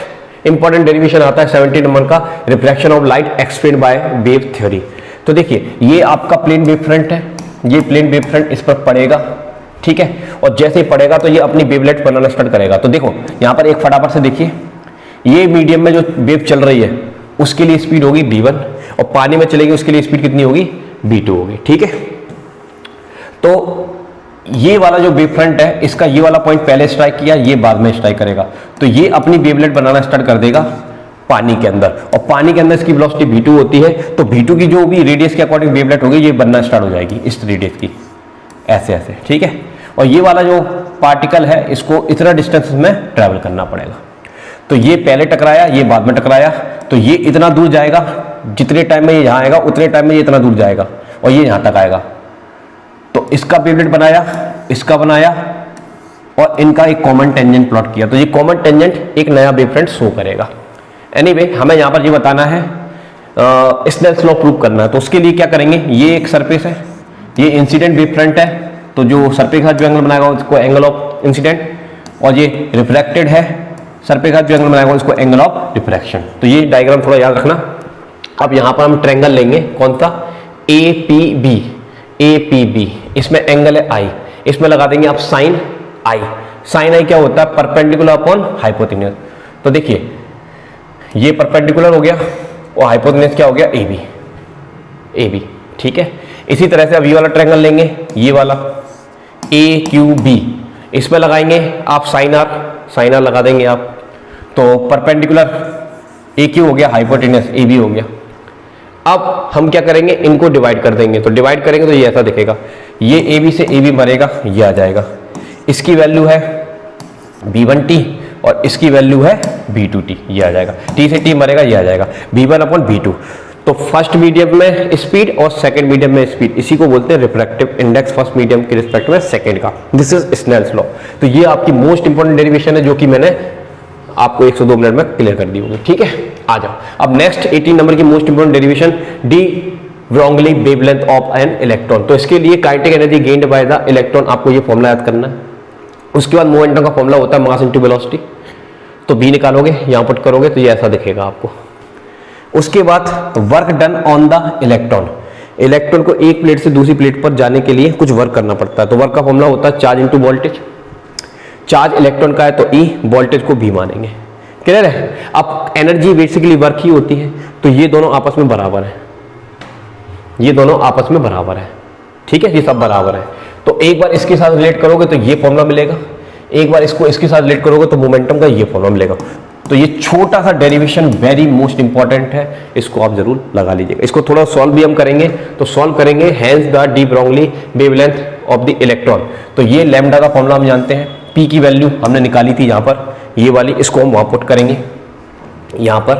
इंपॉर्टेंट डेरिवेशन आता है 70 नंबर का, reflection of light explained by wave theory. तो देखिए ये आपका प्लेन वेव फ्रंट है, ये प्लेन वेव फ्रंट इस पर पड़ेगा। ठीक है, और जैसे ही पड़ेगा तो ये अपनी वेवलेट बनाना स्टार्ट करेगा। तो देखो यहाँ पर एक फटाफट से देखिए, ये मीडियम में जो वेव चल रही है उसके लिए स्पीड होगी v1, और पानी में चलेगी उसके लिए स्पीड कितनी होगी, v2 होगी। ठीक है, तो ये वाला जो वेव फ्रंट है इसका ये वाला पॉइंट पहले स्ट्राइक किया, ये बाद में स्ट्राइक करेगा, तो ये अपनी वेवलेट बनाना स्टार्ट कर देगा पानी के अंदर, और पानी के अंदर इसकी वेलोसिटी v2 होती है, तो v2 की जो भी रेडियस के अकॉर्डिंग वेवलेट होगी ये बनना स्टार्ट हो जाएगी इस रेडियस की, ऐसे ऐसे। ठीक है, और ये वाला जो पार्टिकल है इसको इतना डिस्टेंस में ट्रैवल करना पड़ेगा, तो ये पहले टकराया, ये बाद में टकराया, तो ये इतना दूर जाएगा, जितने टाइम में ये यहाँ आएगा उतने टाइम में ये इतना दूर जाएगा, और ये यहाँ तक आएगा। तो इसका वेवलेट बनाया, इसका बनाया, और इनका एक कॉमन टेंजेंट प्लॉट किया, तो ये कॉमन टेंजेंट एक नया वेव फ्रंट शो करेगा। एनीवे, हमें यहाँ पर ये बताना है, स्नेल्स लॉ प्रूव करना है, तो उसके लिए क्या करेंगे, ये एक सरफेस है, ये इंसिडेंट वेव फ्रंट है, तो जो सरफेस के साथ जो एंगल बनाएगा उसको एंगल ऑफ इंसिडेंट, और ये रिफ्लेक्टेड है, सरफेस के साथ जो एंगल बनाएगा उसको एंगल ऑफ रिफ्रैक्शन। तो ये डायग्राम थोड़ा याद रखना। अब यहाँ पर हम ट्रायंगल लेंगे, कौन सा, APB, इसमें एंगल है I, इसमें लगा देंगे आप साइन I। साइन I क्या होता है, परपेंडिकुलर अपॉन हाइपोटेन्यूज। तो देखिए ये परपेंडिकुलर हो गया और हाइपोटेन्यूज क्या हो गया, AB। ठीक है, इसी तरह से अब ये वाला ट्रायंगल लेंगे, ये वाला AQB, इसमें लगाएंगे आप साइन R लगा देंगे आप, तो परपेंडिकुलर AQ हो गया, हाइपोटेन्यूज AB हो गया। अब हम क्या करेंगे, इनको डिवाइड कर देंगे, तो डिवाइड करेंगे तो ये ऐसा दिखेगा, ये AB से AB मरेगा, ये आ जाएगा, इसकी वैल्यू है V1t और इसकी वैल्यू है V2t, ये आ जाएगा, T से T मरेगा, ये आ जाएगा V1/V2। तो फर्स्ट मीडियम में स्पीड और सेकंड मीडियम में स्पीड, इसी को बोलते हैं रिफ्रैक्टिव इंडेक्स फर्स्ट मीडियम के रिस्पेक्ट में सेकंड का। This is Snell's law. तो ये आपकी मोस्ट इंपोर्टेंट डेरिवेशन है जो कि मैंने आपको 1 से 2 मिनट में क्लियर कर दी होगी। ठीक है, आ जाओ अब नेक्स्ट 18 नंबर की मोस्ट इंपोर्टेंट डेरिवेशन, डी ब्रोगली वेवलेंथ ऑफ एन इलेक्ट्रॉन। तो इसके लिए kinetic energy gained by the electron, आपको ये फॉर्मूला याद करना है। उसके बाद मोमेंटम का फॉर्मूला होता है मास इनटू वेलोसिटी, तो बी निकालोगे, यहां पुट करोगे तो ये ऐसा दिखेगा आपको। उसके बाद work done on the electron, electron को एक प्लेट से दूसरी प्लेट पर जाने के लिए कुछ वर्क करना पड़ता है। तो वर्क का फॉर्मूला होता है charge into voltage. Charge electron का है तो E, वोल्टेज को V मानेंगे। क्लियर है? अब एनर्जी बेसिकली वर्क ही होती है, तो ये दोनों आपस में बराबर है, ये दोनों आपस में बराबर है। ठीक है, ये सब बराबर है। तो एक बार इसके साथ रिलेट करोगे तो ये फॉर्मूला मिलेगा, एक बार इसको इसके साथ रिलेट करोगे तो मोमेंटम का ये फॉर्मूला मिलेगा। तो ये छोटा सा डेरिवेशन वेरी मोस्ट इंपॉर्टेंट है, इसको आप जरूर लगा लीजिएगा। इसको थोड़ा सॉल्व भी हम करेंगे, तो सॉल्व करेंगे हैंस द डी ब्रोगली वेवलेंथ ऑफ द इलेक्ट्रॉन। तो ये लैम्डा का फॉर्मूला हम जानते हैं, पी की वैल्यू हमने निकाली थी यहाँ पर, ये वाली, इसको हम वहाँ पुट करेंगे यहाँ पर।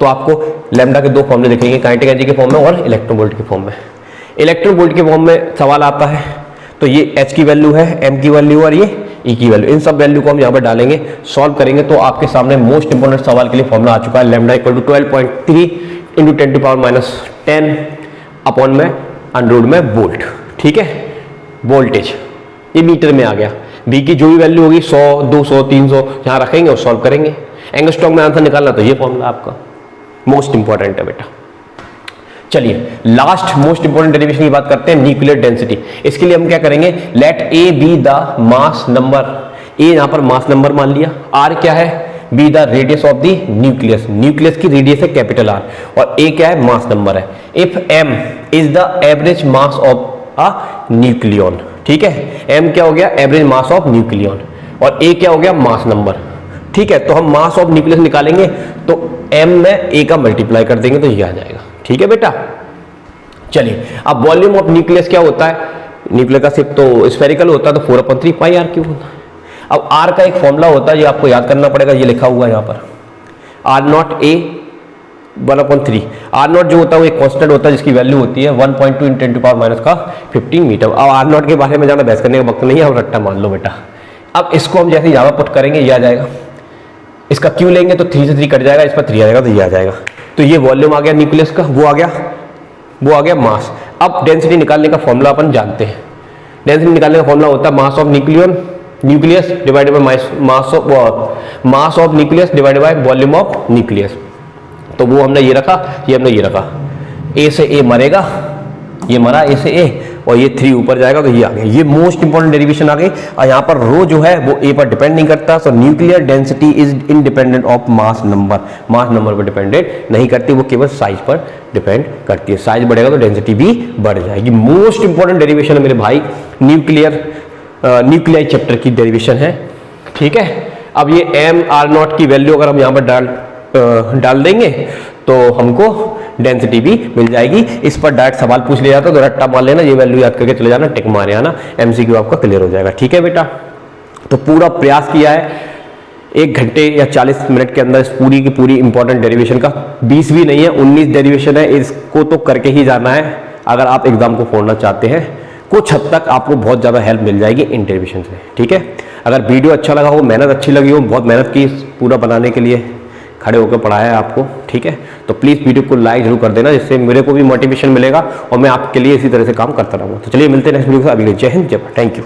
तो आपको लैम्डा के दो फॉर्मूले दिखेंगे, काइनेटिक एनर्जी के फॉर्म में और इलेक्ट्रॉन वोल्ट के फॉर्म में। इलेक्ट्रॉन वोल्ट के फॉर्म में सवाल आता है तो ये H की वैल्यू है, M की वैल्यू और ये E की वैल्यू, इन सब वैल्यू को हम यहाँ पर डालेंगे, सॉल्व करेंगे तो आपके सामने मोस्ट इंपोर्टेंट सवाल के लिए फॉर्मूला आ चुका है, lambda equal to 12.3 into 10⁻⁻10 upon में अंडर में वोल्ट। ठीक है, वोल्टेज ये मीटर में आ गया। बी की जो भी वैल्यू होगी 100, 200, 300 यहाँ रखेंगे और सॉल्व करेंगे। एंगस्ट्रॉम में आंसर निकालना तो ये फॉर्मूला आपका मोस्ट इंपॉर्टेंट है बेटा। चलिए लास्ट मोस्ट इंपोर्टेंट डेरिवेशन की बात करते हैं, न्यूक्लियर डेंसिटी। इसके लिए हम क्या करेंगे, let A be the mass number, A यहां पर मास नंबर मान लिया, आर क्या है, be the radius of the nucleus, nucleus की रेडियस है कैपिटल आर, और ए क्या है, मास नंबर है। If M is the average mass of a nucleon, ठीक है, एम क्या हो गया, एवरेज मास ऑफ न्यूक्लियन, और ए क्या हो गया, मास नंबर। ठीक है, तो हम मास ऑफ न्यूक्लियस निकालेंगे तो एम में ए का मल्टीप्लाई कर देंगे तो ये आ जाएगा। ठीक है बेटा, चलिए अब वॉल्यूम ऑफ न्यूक्लियस क्या होता है, न्यूक्लियस का शेप तो स्फेरिकल होता है, तो 4/3 पाई आर क्यूब होता है। अब आर का एक फॉर्मूला होता है, ये आपको याद करना पड़ेगा, ये लिखा हुआ है यहाँ पर, r naught A 1/3। R naught जो होता है वो एक कांस्टेंट होता है जिसकी वैल्यू होती है 1.2 × 10⁻⁻15 मीटर। अब आर नॉट के बारे में ज़्यादा बहस करने का वक्त नहीं है, अब रट्टा मान लो बेटा। अब इसको हम जैसे यहाँ पुट करेंगे ये आ जाएगा, इसका क्यू लेंगे तो 3 से 3 कट जाएगा, इस पर 3 आ जाएगा तो ये आ जाएगा। तो ये वॉल्यूम आ गया न्यूक्लियस का, वो आ गया मास। अब डेंसिटी निकालने का फॉर्मूला अपन जानते हैं, डेंसिटी निकालने का फॉर्मूला होता है mass of nucleus divided by mass of nucleus divided by volume of nucleus. तो वो हमने ये रखा, ये हमने ये रखा, ए से ए मरेगा, ये मरा ए से ए, और ये 3 ऊपर जाएगा तो ये आ गया। ये मोस्ट इंपोर्टेंट डेरिवेशन आ गई। और यहाँ पर रो जो है वो ए पर डिपेंड नहीं करता, सो nuclear density is independent of mass number, mass number पर डिपेंडेंट नहीं करती, वो केवल साइज पर डिपेंड करती है। साइज बढ़ेगा तो डेंसिटी भी बढ़ जाएगी। मोस्ट इंपोर्टेंट डेरिवेशन है मेरे भाई, न्यूक्लियाई चैप्टर की डेरिवेशन है। ठीक है, अब ये एम आर नॉट की वैल्यू अगर हम यहाँ पर डाल देंगे तो हमको डेंसिटी भी मिल जाएगी। इस पर डायरेक्ट सवाल पूछ लिया जाता तो रट्टा मार लेना, ये वैल्यू याद करके चले जाना, टिक मारे आना, एमसीक्यू आपका क्लियर हो जाएगा। ठीक है बेटा, तो पूरा प्रयास किया है 1 घंटे या 40 मिनट के अंदर इस पूरी की पूरी इंपॉर्टेंट डेरिवेशन का, 20 भी नहीं है 19 डेरिवेशन है, इसको तो करके ही जाना है अगर आप एग्जाम को फोड़ना चाहते हैं। कुछ हद तक आपको बहुत ज़्यादा हेल्प मिल जाएगी इन डेरिवेशन से। ठीक है, अगर वीडियो अच्छा लगा हो, मेहनत अच्छी लगी हो, बहुत मेहनत की पूरा बनाने के लिए, खड़े होकर पढ़ाया है आपको, ठीक है, तो प्लीज़ वीडियो को लाइक जरूर कर देना, जिससे मेरे को भी मोटिवेशन मिलेगा और मैं आपके लिए इसी तरह से काम करता रहूँगा। तो चलिए मिलते हैं नेक्स्ट वीडियो से, अभी जय हिंद, जय भारत, थैंक यू।